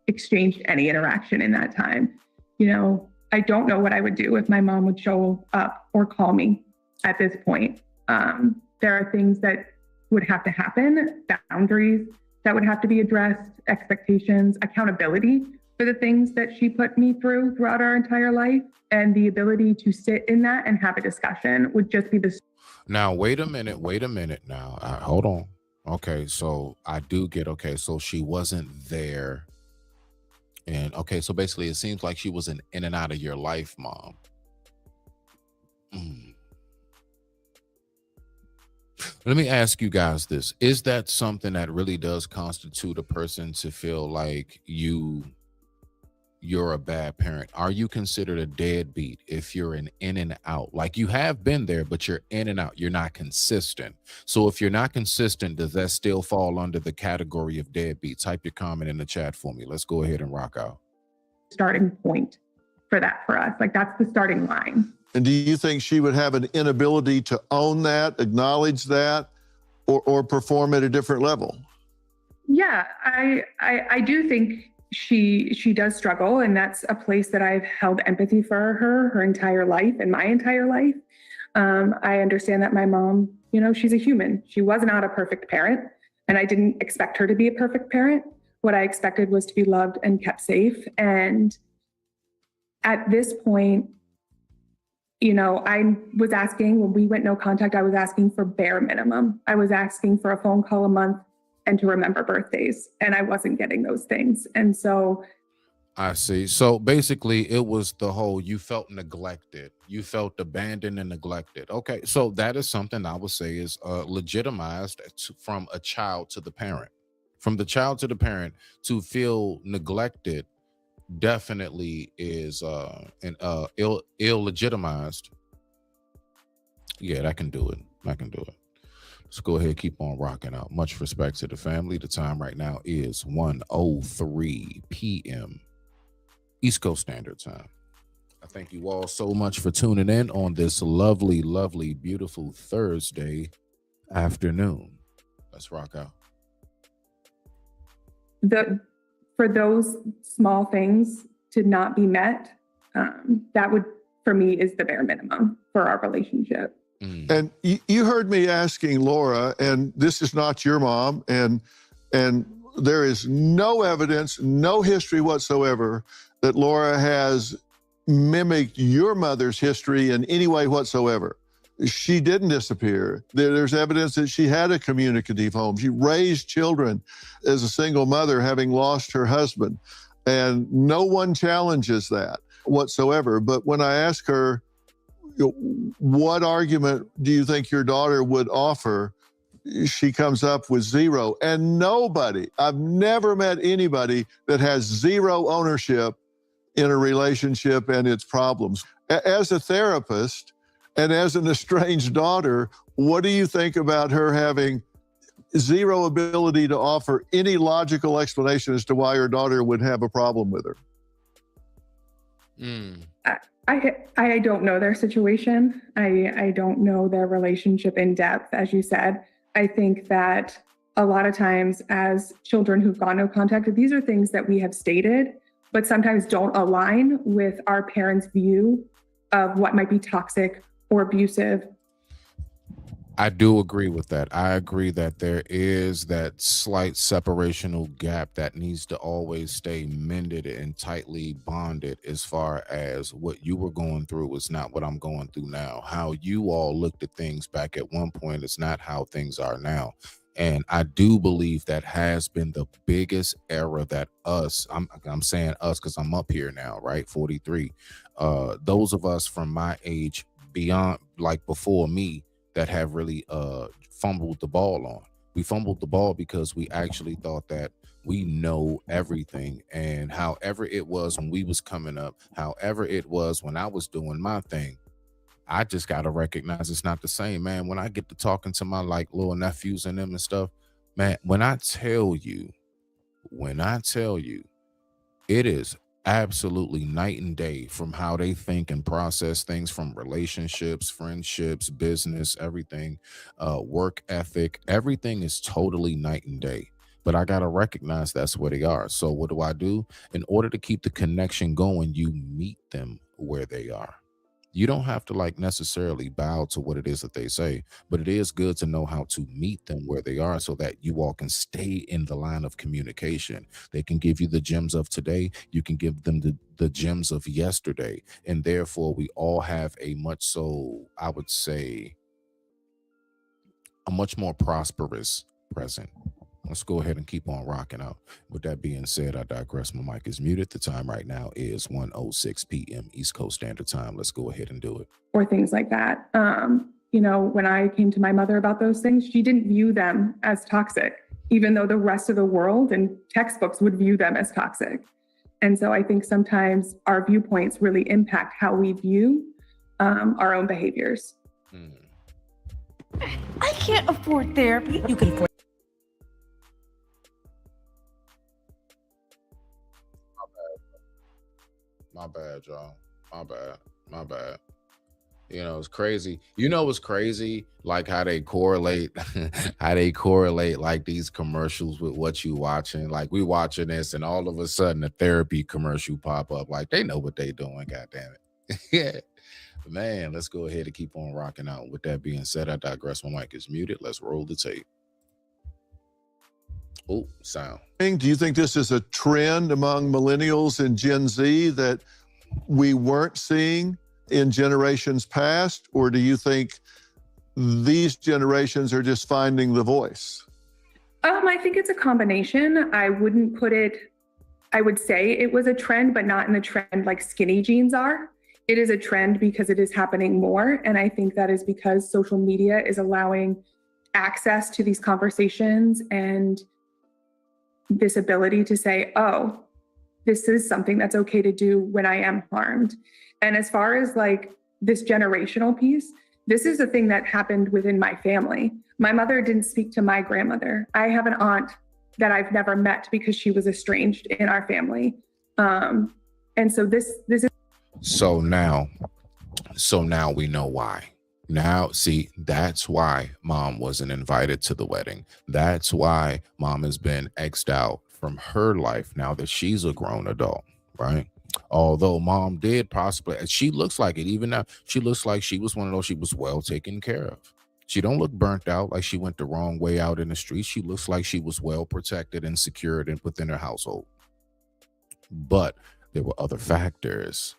exchanged any interaction in that time. I don't know what I would do if my mom would show up or call me at this point. There are things that would have to happen, boundaries that would have to be addressed, expectations, accountability for the things that she put me through throughout our entire life. And the ability to sit in that and have a discussion would just be the... Now, wait a minute now. Hold on. Okay, so I do get, okay, so she wasn't there. And okay, so basically it seems like she was in and out of your life, mom. Let me ask you guys this. Is that something that really does constitute a person to feel like you're a bad parent? Are you considered a deadbeat if you're in and out? Like, you have been there, but you're in and out. You're not consistent. So if you're not consistent, does that still fall under the category of deadbeat? Type your comment in the chat for me. Let's go ahead and rock out. Starting point for that for us. Like, that's the starting line. And do you think she would have an inability to own that, acknowledge that, or perform at a different level? Yeah, I do think she does struggle, and that's a place that I've held empathy for her entire life and my entire life. I understand that my mom, she's a human. She was not a perfect parent, and I didn't expect her to be a perfect parent. What I expected was to be loved and kept safe. And at this point, I was asking, when we went no contact, I was asking for bare minimum. I was asking for a phone call a month and to remember birthdays, and I wasn't getting those things. And so I see. So basically it was the whole, you felt neglected, you felt abandoned and neglected. Okay, so that is something I would say is legitimized from a child to the parent. From the child to the parent, to feel neglected definitely is ill-legitimized. Yeah, I can do it. Let's go ahead, keep on rocking out. Much respect to the family. The time right now is 1:03 p.m. East Coast Standard Time. I thank you all so much for tuning in on this lovely, lovely, beautiful Thursday afternoon. Let's rock out. For those small things to not be met, that would, for me, is the bare minimum for our relationship. And you heard me asking Laura, and this is not your mom, and there is no evidence, no history whatsoever that Laura has mimicked your mother's history in any way whatsoever. She didn't disappear. There's evidence that she had a communicative home. She raised children as a single mother, having lost her husband. And no one challenges that whatsoever. But when I ask her, what argument do you think your daughter would offer? She comes up with zero. And nobody, I've never met anybody that has zero ownership in a relationship and its problems. As a therapist and as an estranged daughter, what do you think about her having zero ability to offer any logical explanation as to why her daughter would have a problem with her? I don't know their situation. I don't know their relationship in depth, as you said. I think that a lot of times as children who've gone no contact, these are things that we have stated, but sometimes don't align with our parents' view of what might be toxic or abusive. I do agree with that. I agree that there is that slight separational gap that needs to always stay mended and tightly bonded. As far as what you were going through is not what I'm going through now. How you all looked at things back at one point is not how things are now. And I do believe that has been the biggest error that I'm saying us because I'm up here now, right? 43. Those of us from my age beyond, like before me, that have really fumbled the ball on. We fumbled the ball because we actually thought that we know everything. And however it was when we was coming up, however it was when I was doing my thing, I just got to recognize it's not the same, man. When I get to talking to my like little nephews and them and stuff, man, when I tell you, it is absolutely night and day from how they think and process things, from relationships, friendships, business, everything, work ethic, everything is totally night and day. But I got to recognize that's where they are. So what do? In order to keep the connection going, you meet them where they are. You don't have to like necessarily bow to what it is that they say, but it is good to know how to meet them where they are so that you all can stay in the line of communication. They can give you the gems of today. You can give them the gems of yesterday. And therefore, we all have a I would say, a much more prosperous present. Let's go ahead and keep on rocking out. With that being said, I digress. My mic is muted. The time right now is 1:06 p.m. East Coast Standard Time. Let's go ahead and do it. Or things like that. When I came to my mother about those things, she didn't view them as toxic, even though the rest of the world and textbooks would view them as toxic. And so I think sometimes our viewpoints really impact how we view our own behaviors. I can't afford therapy. You can afford. My bad, y'all. My bad. It's crazy. What's crazy? Like how they correlate like these commercials with what you watching. Like we watching this and all of a sudden a therapy commercial pop up. Like they know what they doing, God damn it. Yeah. Man, let's go ahead and keep on rocking out. With that being said, I digress. My mic is muted. Let's roll the tape. Oh, sound. Do you think this is a trend among millennials and Gen Z that we weren't seeing in generations past? Or do you think these generations are just finding the voice? I think it's a combination. I would say it was a trend, but not in the trend like skinny jeans are. It is a trend because it is happening more. And I think that is because social media is allowing access to these conversations and this ability to say, oh, this is something that's okay to do when I am harmed. And as far as like this generational piece, this is a thing that happened within my family. My mother didn't speak to my grandmother. I have an aunt that I've never met because she was estranged in our family. And so this is So now we know why. Now, see, that's why mom wasn't invited to the wedding. That's why mom has been X'd out from her life now that she's a grown adult, right? Although mom did possibly, she looks like it even now, she looks like she was one of those, she was well taken care of. She don't look burnt out like she went the wrong way out in the street. She looks like she was well protected and secured and within her household. But there were other factors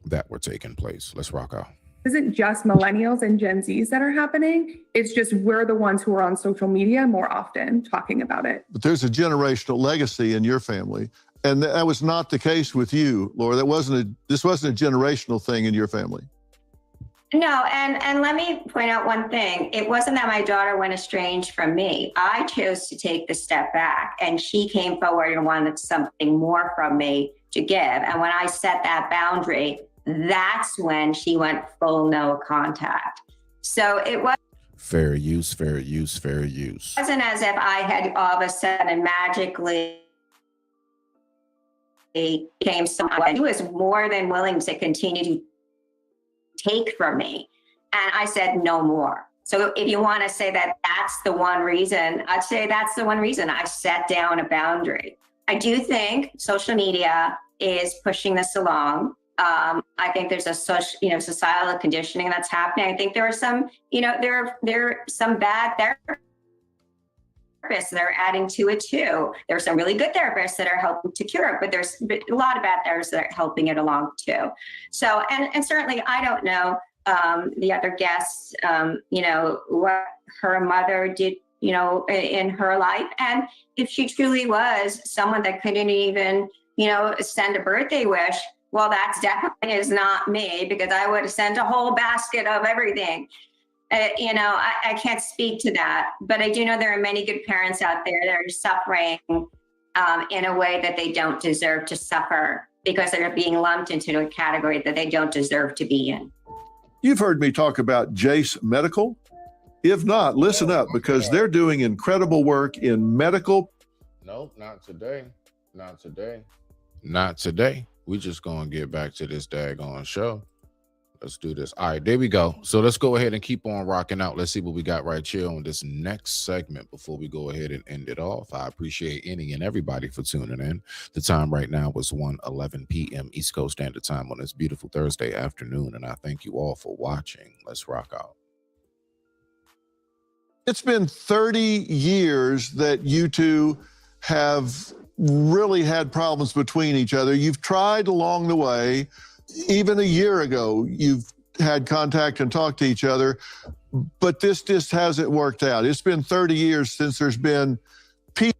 that were taking place. Let's rock out. isn't just millennials and Gen Zs that are happening. It's just we're the ones who are on social media more often talking about it. But there's a generational legacy in your family. And that was not the case with you, Laura. This wasn't a generational thing in your family. No, and let me point out one thing. It wasn't that my daughter went estranged from me. I chose to take the step back, and she came forward and wanted something more from me to give. And when I set that boundary, that's when she went full no contact. So it was fair use, fair use, fair use. It wasn't as if I had all of a sudden magically became someone who was more than willing to continue to take from me. And I said, no more. So if you want to say that that's the one reason, I'd say that's the one reason I set down a boundary. I do think social media is pushing this along. I think there's a societal conditioning that's happening. I think there are some, there are some bad therapists that are adding to it too. There are some really good therapists that are helping to cure it, but there's a lot of bad therapists that are helping it along too. So, and certainly I don't know the other guests, what her mother did, in her life. And if she truly was someone that couldn't even, send a birthday wish, well, that's definitely is not me, because I would have sent a whole basket of everything. I can't speak to that, but I do know there are many good parents out there that are suffering in a way that they don't deserve to suffer, because they're being lumped into a category that they don't deserve to be in. You've heard me talk about Jace Medical. If not, listen up, because they're doing incredible work in medical. Nope, not today. Not today. Not today. We just gonna get back to this daggone show. Let's do this. All right, there we go. So let's go ahead and keep on rocking out. Let's see what we got right here on this next segment before we go ahead and end it off. I appreciate any and everybody for tuning in. The time right now was 1:11 p.m. East Coast Standard Time on this beautiful Thursday afternoon, and I thank you all for watching. Let's rock out. It's been 30 years that you two have really had problems between each other. You've tried along the way. Even a year ago, you've had contact and talked to each other, but this just hasn't worked out. It's been 30 years since there's been peace.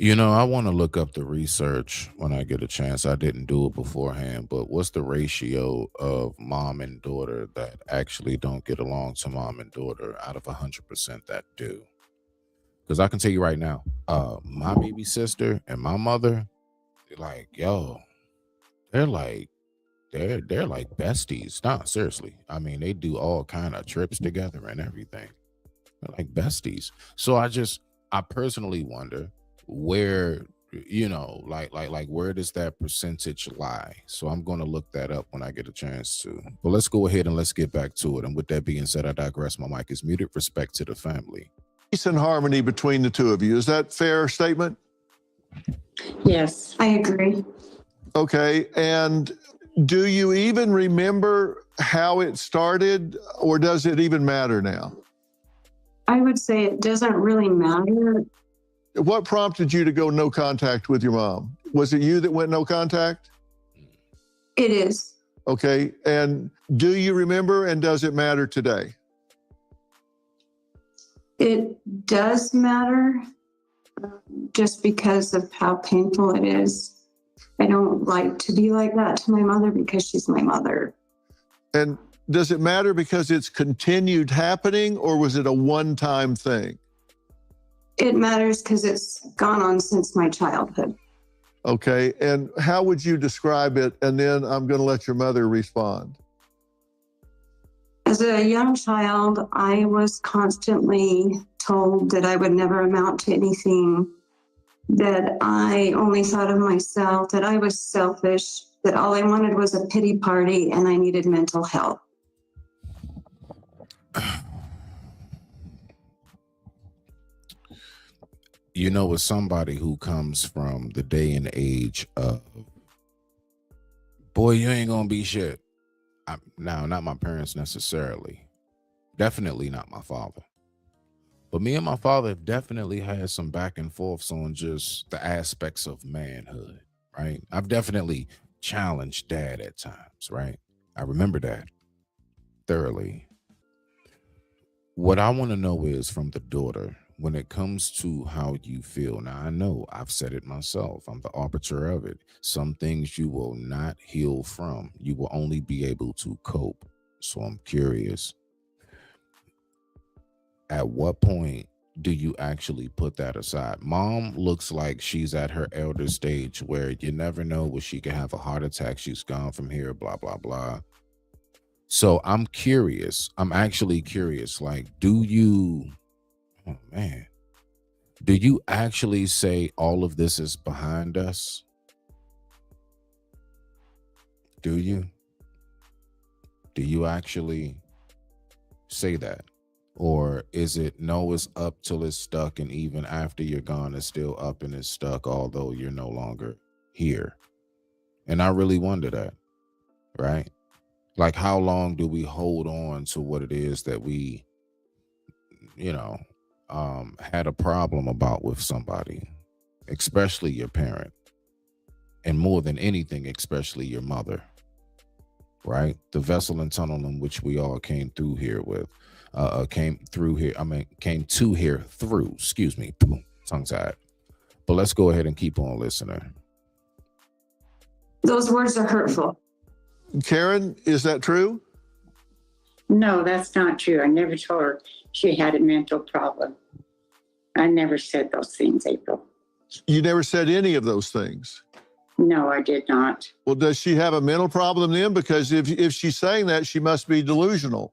I want to look up the research when I get a chance. I didn't do it beforehand, but what's the ratio of mom and daughter that actually don't get along to mom and daughter out of 100% that do? Because I can tell you right now, my baby sister and my mother, they're like besties. No, seriously. I mean, they do all kind of trips together and everything. They're like besties. So I personally wonder where, where does that percentage lie? So I'm going to look that up when I get a chance to. But let's go ahead and let's get back to it. And with that being said, I digress. My mic is muted. Respect to the family. Peace and harmony between the two of you. Is that a fair statement? Yes, I agree. Okay. And do you even remember how it started, or does it even matter now? I would say it doesn't really matter. What prompted you to go no contact with your mom? Was it you that went no contact? It is. Okay. And do you remember, and does it matter today? It does matter, just because of how painful it is. I don't like to be like that to my mother because she's my mother. And does it matter because it's continued happening, or was it a one-time thing? It matters because it's gone on since my childhood. Okay. And how would you describe it? And then I'm going to let your mother respond. As a young child, I was constantly told that I would never amount to anything, that I only thought of myself, that I was selfish, that all I wanted was a pity party and I needed mental help. You know, as somebody who comes from the day and age of, boy, you ain't gonna be shit. Now, not my parents necessarily. Definitely not my father. But me and my father have definitely had some back and forths on just the aspects of manhood, right? I've definitely challenged dad at times, right? I remember that thoroughly. What I want to know is from the daughter, when it comes to how you feel. Now, I know I've said it myself. I'm the arbiter of it. Some things you will not heal from. You will only be able to cope. So I'm curious, at what point do you actually put that aside? Mom looks like she's at her elder stage where you never know when she can have a heart attack. She's gone from here, blah, blah, blah. So I'm curious. I'm actually curious. Like, do you actually say all of this is behind us? Do you? Do you actually say that? Or is it no, it's up till it's stuck, and even after you're gone, it's still up and it's stuck, although you're no longer here? And I really wonder that, right? Like, how long do we hold on to what it is that we, had a problem about with somebody, especially your parent, and more than anything, especially your mother, right? The vessel and tunnel in which we all came through here with. Came to here through, excuse me, tongue tied. But let's go ahead and keep on listening. Those words are hurtful. Karen, is that true? No, that's not true. I never told her she had a mental problem. I never said those things, April. You never said any of those things? No, I did not. Well, does she have a mental problem then? Because if she's saying that, she must be delusional.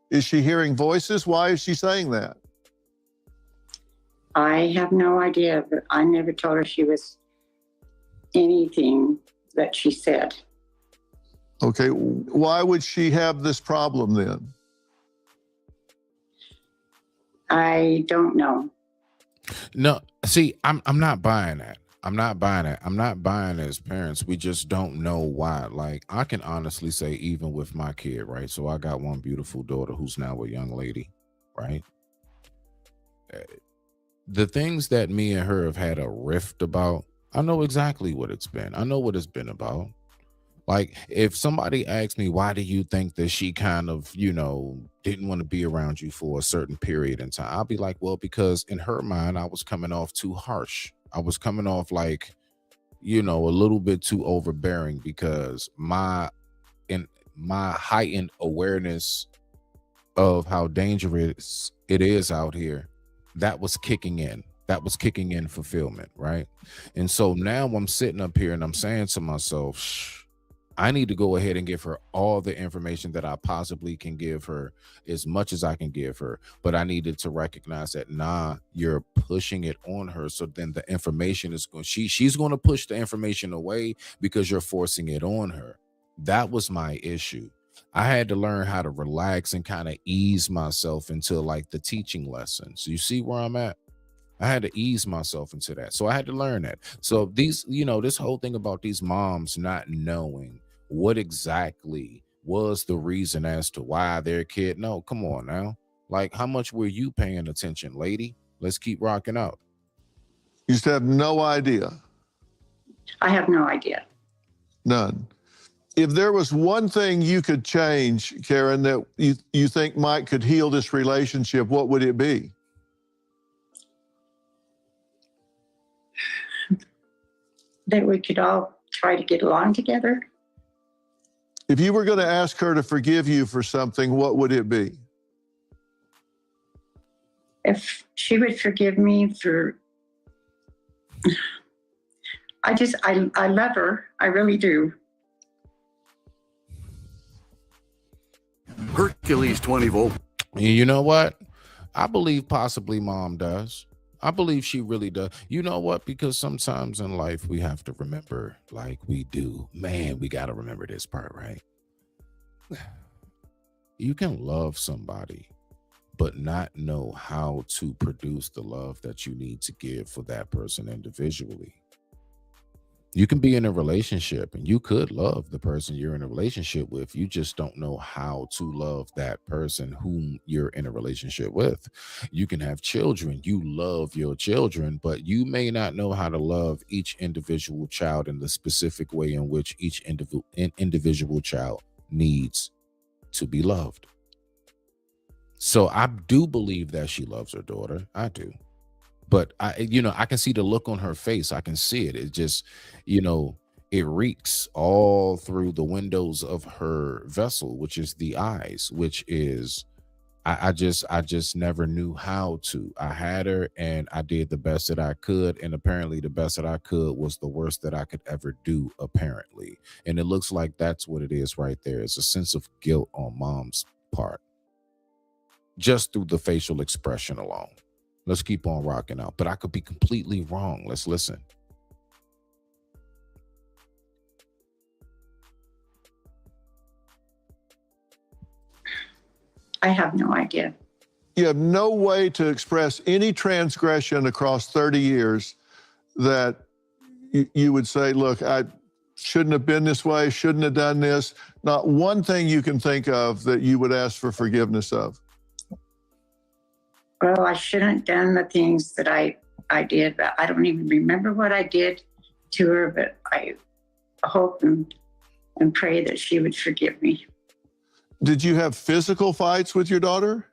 Is she hearing voices? Why is she saying that? I have no idea, but I never told her she was anything that she said. Okay, why would she have this problem then? I don't know. No, see, I'm not buying that. I'm not buying it. I'm not buying it as parents. We just don't know why. Like, I can honestly say, even with my kid, right? So I got one beautiful daughter who's now a young lady, right? The things that me and her have had a rift about, I know exactly what it's been. I know what it's been about. Like, if somebody asks me, why do you think that she kind of, didn't want to be around you for a certain period in time? I'll be like, well, because in her mind, I was coming off too harsh. I was coming off like, a little bit too overbearing, because my heightened awareness of how dangerous it is out here, that was kicking in. That was kicking in fulfillment, right? And so now I'm sitting up here and I'm saying to myself, I need to go ahead and give her all the information that I possibly can give her, as much as I can give her. But I needed to recognize that, you're pushing it on her. So then the information is going, she's going to push the information away because you're forcing it on her. That was my issue. I had to learn how to relax and kind of ease myself into like the teaching lessons. You see where I'm at? I had to ease myself into that. So I had to learn that. So these, this whole thing about these moms not knowing what exactly was the reason as to why their kid, no, come on now. Like, how much were you paying attention, lady? Let's keep rocking out. You just have no idea. I have no idea. None. If there was one thing you could change, Karen, that you think Mike could heal this relationship, what would it be? That we could all try to get along together. If you were going to ask her to forgive you for something, what would it be? If she would forgive me for, I love her. I really do. Hercules 20 volt. You know what? I believe possibly mom does. I believe she really does. You know what? Because sometimes in life we have to remember, like we do. Man, we got to remember this part, right? You can love somebody, but not know how to produce the love that you need to give for that person individually. You can be in a relationship and you could love the person you're in a relationship with. You just don't know how to love that person whom you're in a relationship with. You can have children. You love your children, but you may not know how to love each individual child in the specific way in which each individual child needs to be loved. So I do believe that she loves her daughter. I do. But I can see the look on her face. I can see it. It just, it reeks all through the windows of her vessel, which is the eyes, which is, I just never knew how to. I had her and I did the best that I could. And apparently the best that I could was the worst that I could ever do, apparently. And it looks like that's what it is right there. It's a sense of guilt on mom's part, just through the facial expression alone. Let's keep on rocking out. But I could be completely wrong. Let's listen. I have no idea. You have no way to express any transgression across 30 years that you would say, look, I shouldn't have been this way, shouldn't have done this. Not one thing you can think of that you would ask for forgiveness of. Well, I shouldn't have done the things that I did, but I don't even remember what I did to her, but I hope and pray that she would forgive me. Did you have physical fights with your daughter?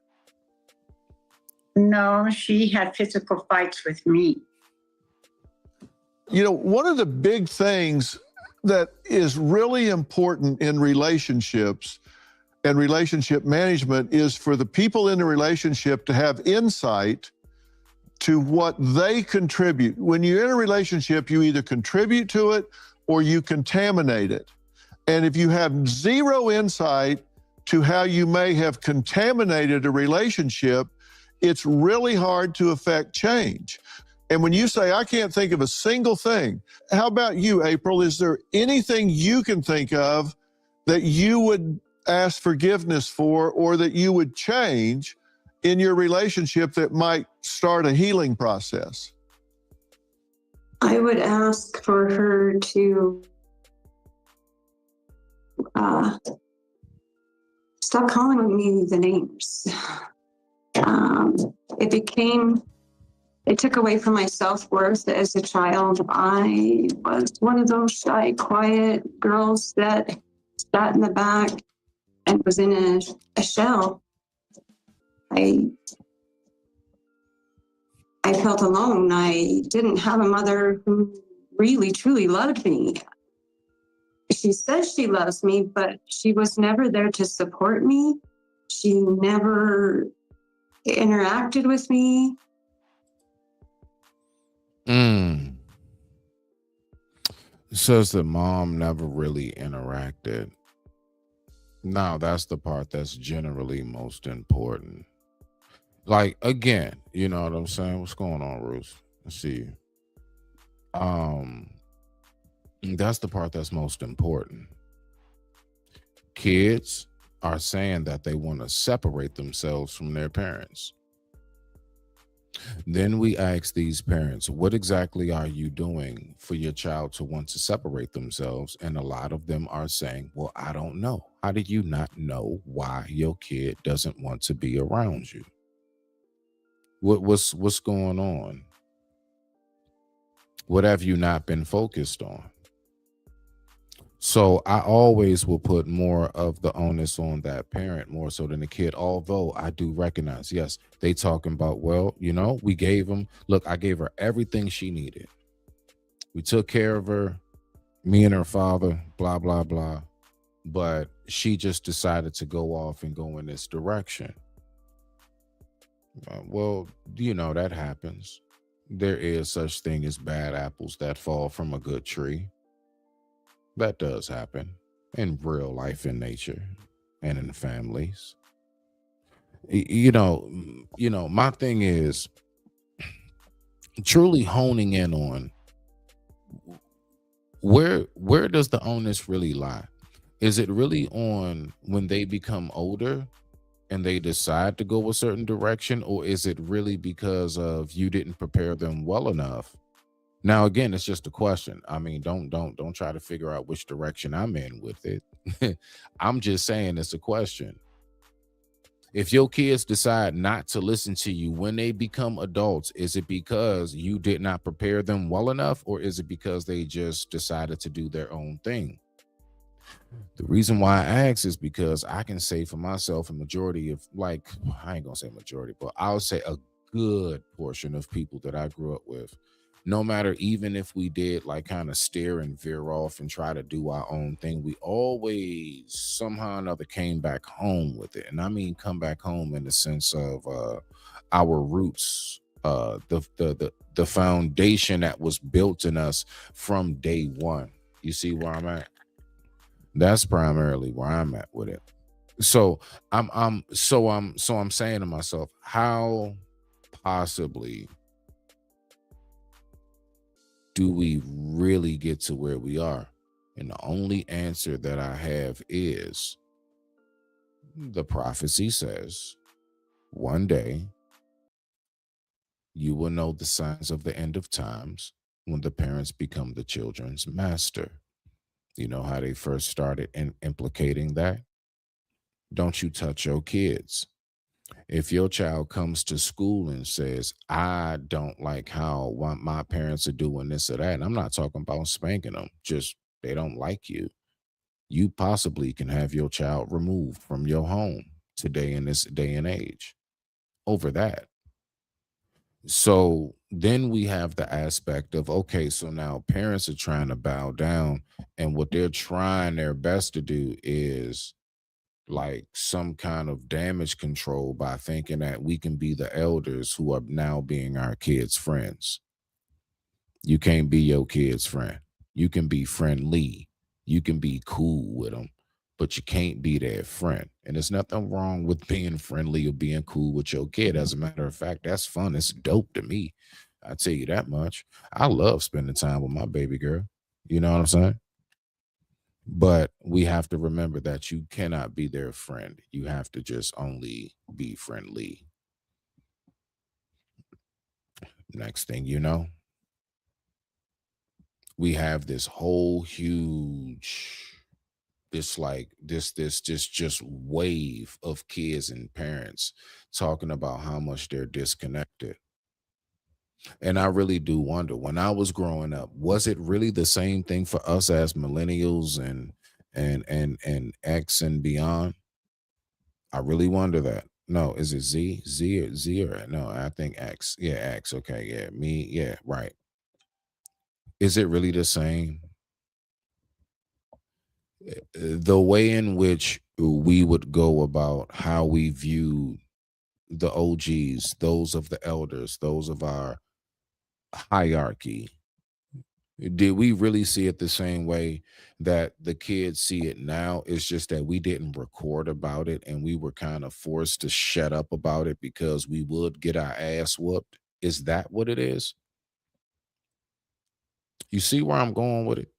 No, she had physical fights with me. One of the big things that is really important in relationships and relationship management is for the people in the relationship to have insight to what they contribute. When you're in a relationship, you either contribute to it or you contaminate it. And if you have zero insight to how you may have contaminated a relationship, it's really hard to affect change. And when you say, I can't think of a single thing, how about you, April? Is there anything you can think of that you would ask forgiveness for or that you would change in your relationship that might start a healing process? I would ask for her to stop calling me the names. It took away from my self-worth as a child. I was one of those shy, quiet girls that sat in the back and was in a shell. I felt alone. I didn't have a mother who really, truly loved me. She says she loves me, but she was never there to support me. She never interacted with me. Says that mom never really interacted. Now, that's the part that's generally most important. Like, again, you know what I'm saying? What's going on, Ruth? Let's see you. That's the part that's most important. Kids are saying that they want to separate themselves from their parents. Then we ask these parents, what exactly are you doing for your child to want to separate themselves? And a lot of them are saying, well, I don't know. How do you not know why your kid doesn't want to be around you? What's going on? What have you not been focused on? So I always will put more of the onus on that parent more so than the kid, although I do recognize, yes, they talking about, well, we gave them, look, I gave her everything she needed. We took care of her, me and her father, blah, blah, blah. But she just decided to go off and go in this direction. Well, that happens. There is such thing as bad apples that fall from a good tree. That does happen in real life, in nature, and in families. My thing is, truly honing in on where does the onus really lie? Is it really on when they become older and they decide to go a certain direction, or is it really because of you didn't prepare them well enough? Now again, it's just a question. I mean, don't try to figure out which direction I'm in with it. I'm just saying it's a question. If your kids decide not to listen to you when they become adults, is it because you did not prepare them well enough, or is it because they just decided to do their own thing? The reason why I ask is because I can say for myself, a majority of, like, I ain't gonna say majority, but I'll say a good portion of people that I grew up with, no matter, even if we did like kind of steer and veer off and try to do our own thing, we always somehow or another came back home with it. And I mean come back home in the sense of our roots, the foundation that was built in us from day one. You see where I'm at? That's primarily where I'm at with it. So I'm saying to myself, how possibly do we really get to where we are? And the only answer that I have is the prophecy says, one day you will know the signs of the end of times when the parents become the children's master. You know how they first started implicating that? Don't you touch your kids. If your child comes to school and says, I don't like how my parents are doing this or that, and I'm not talking about spanking them, just they don't like you, you possibly can have your child removed from your home today in this day and age over that. So then we have the aspect of, okay, so now parents are trying to bow down, and what they're trying their best to do is like some kind of damage control by thinking that we can be the elders who are now being our kids' friends. You can't be your kid's friend. You can be friendly. You can be cool with them, but you can't be their friend. And there's nothing wrong with being friendly or being cool with your kid. As a matter of fact, that's fun. It's dope to me. I tell you that much. I love spending time with my baby girl. You know what I'm saying? But we have to remember that you cannot be their friend. You have to just only be friendly. Next thing you know, we have this whole huge, just wave of kids and parents talking about how much they're disconnected. And I really do wonder, when I was growing up, was it really the same thing for us as millennials and X and beyond? I really wonder that. No, is it Z or no? I think X. Yeah, X. Okay, yeah, me. Yeah, right. Is it really the same? The way in which we would go about how we view the OGs, those of the elders, those of our hierarchy. Did we really see it the same way that the kids see it now? It's just that we didn't record about it and we were kind of forced to shut up about it because we would get our ass whooped. Is that what it is? You see where I'm going with it?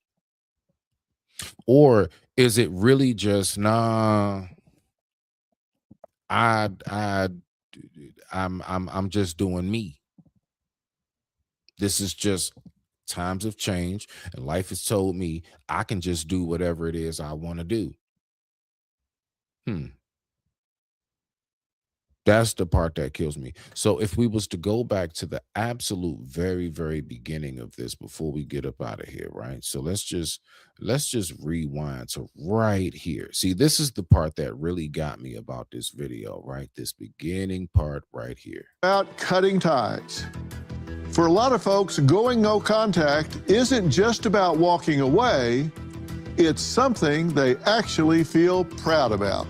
Or is it really just, nah, I I I'm just doing me. This is just, times have changed and life has told me I can just do whatever it is I want to do. That's the part that kills me. So if we was to go back to the absolute very, very beginning of this before we get up out of here, right? So let's just rewind to right here. See, this is the part that really got me about this video, right? This beginning part right here. About cutting ties. For a lot of folks, going no contact isn't just about walking away, it's something they actually feel proud about.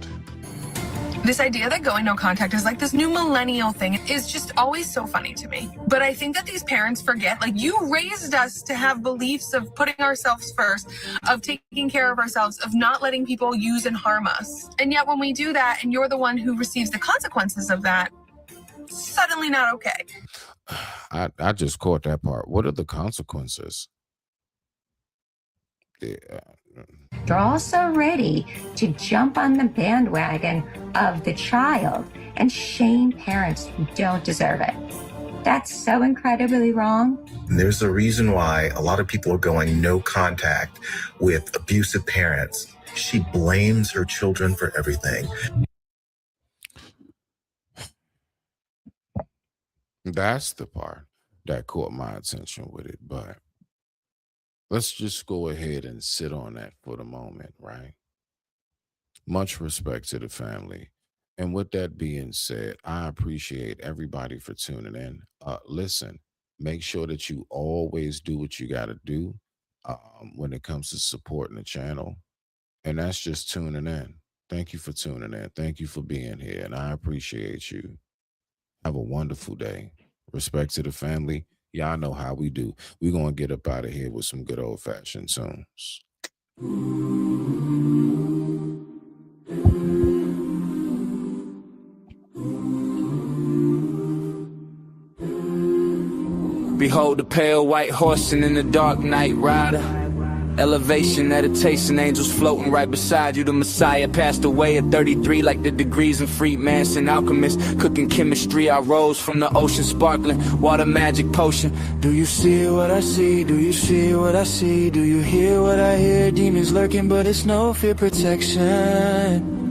This idea that going no contact is like this new millennial thing is just always so funny to me. But I think that these parents forget, like, you raised us to have beliefs of putting ourselves first, of taking care of ourselves, of not letting people use and harm us. And yet when we do that and you're the one who receives the consequences of that, suddenly not okay. I just caught that part. What are the consequences? They're also ready to jump on the bandwagon of the child and shame parents who don't deserve it. That's so incredibly wrong. And there's a reason why a lot of people are going no contact with abusive parents. She blames her children for everything. That's the part that caught my attention with it. But let's just go ahead and sit on that for the moment, right? Much respect to the family. And with that being said, I appreciate everybody for tuning in. Listen, make sure that you always do what you got to do when it comes to supporting the channel. And that's just tuning in. Thank you for tuning in. Thank you for being here. And I appreciate you. Have a wonderful day. Respect to the family. Y'all know how we do. We're going to get up out of here with some good old-fashioned tunes. Behold the pale white horse and in the dark night rider. Elevation, meditation, angels floating right beside you. The Messiah passed away at 33 like the degrees in Freemason alchemist. Cooking chemistry, I rose from the ocean sparkling. Water magic potion. Do you see what I see? Do you see what I see? Do you hear what I hear? Demons lurking but it's no fear protection.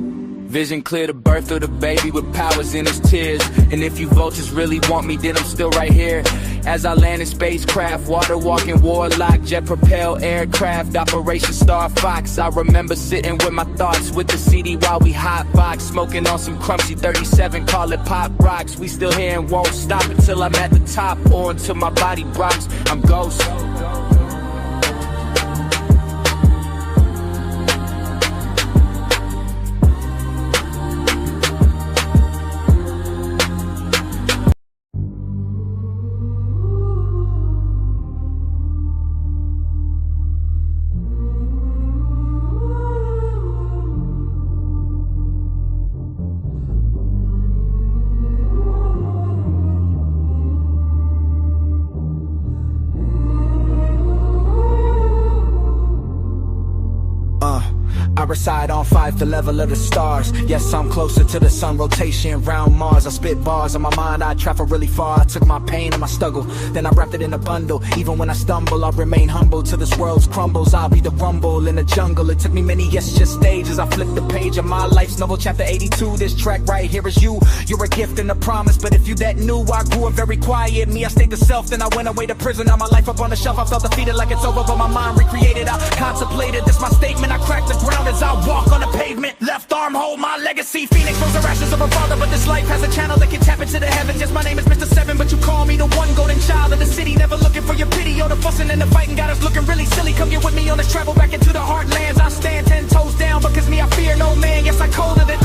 Vision clear, the birth of the baby with powers in his tears. And if you vultures really want me, then I'm still right here. As I land in spacecraft, water walking warlock, jet propelled aircraft, Operation Star Fox. I remember sitting with my thoughts with the CD while we hotbox, smoking on some crunchy 37, call it pop rocks. We still here and won't stop until I'm at the top or until my body rocks. I'm ghost. I reside on 5th, the level of the stars. Yes, I'm closer to the sun, rotation round Mars. I spit bars on my mind, I travel really far. I took my pain and my struggle, then I wrapped it in a bundle. Even when I stumble, I'll remain humble till this world's crumbles. I'll be the rumble in the jungle. It took me many, yes, just stages. I flipped the page of my life's novel, chapter 82. This track right here is you. You're a gift and a promise, but if you that new, I grew up very quiet. Me, I stayed the self, then I went away to prison. Now my life up on the shelf, I felt defeated like it's over, but my mind recreated. I contemplated, this my statement. I cracked the ground as I walk on the pavement. Left arm hold my legacy. Phoenix rose the ashes of a father, but this life has a channel that can tap into the heavens. Yes, my name is Mr. 7, but you call me the one golden child of the city. Never looking for your pity or the fussing and the fighting got us looking really silly. Come get with me on this travel back into the heartlands. I stand 10 toes down because me, I fear no man. Yes, I colder than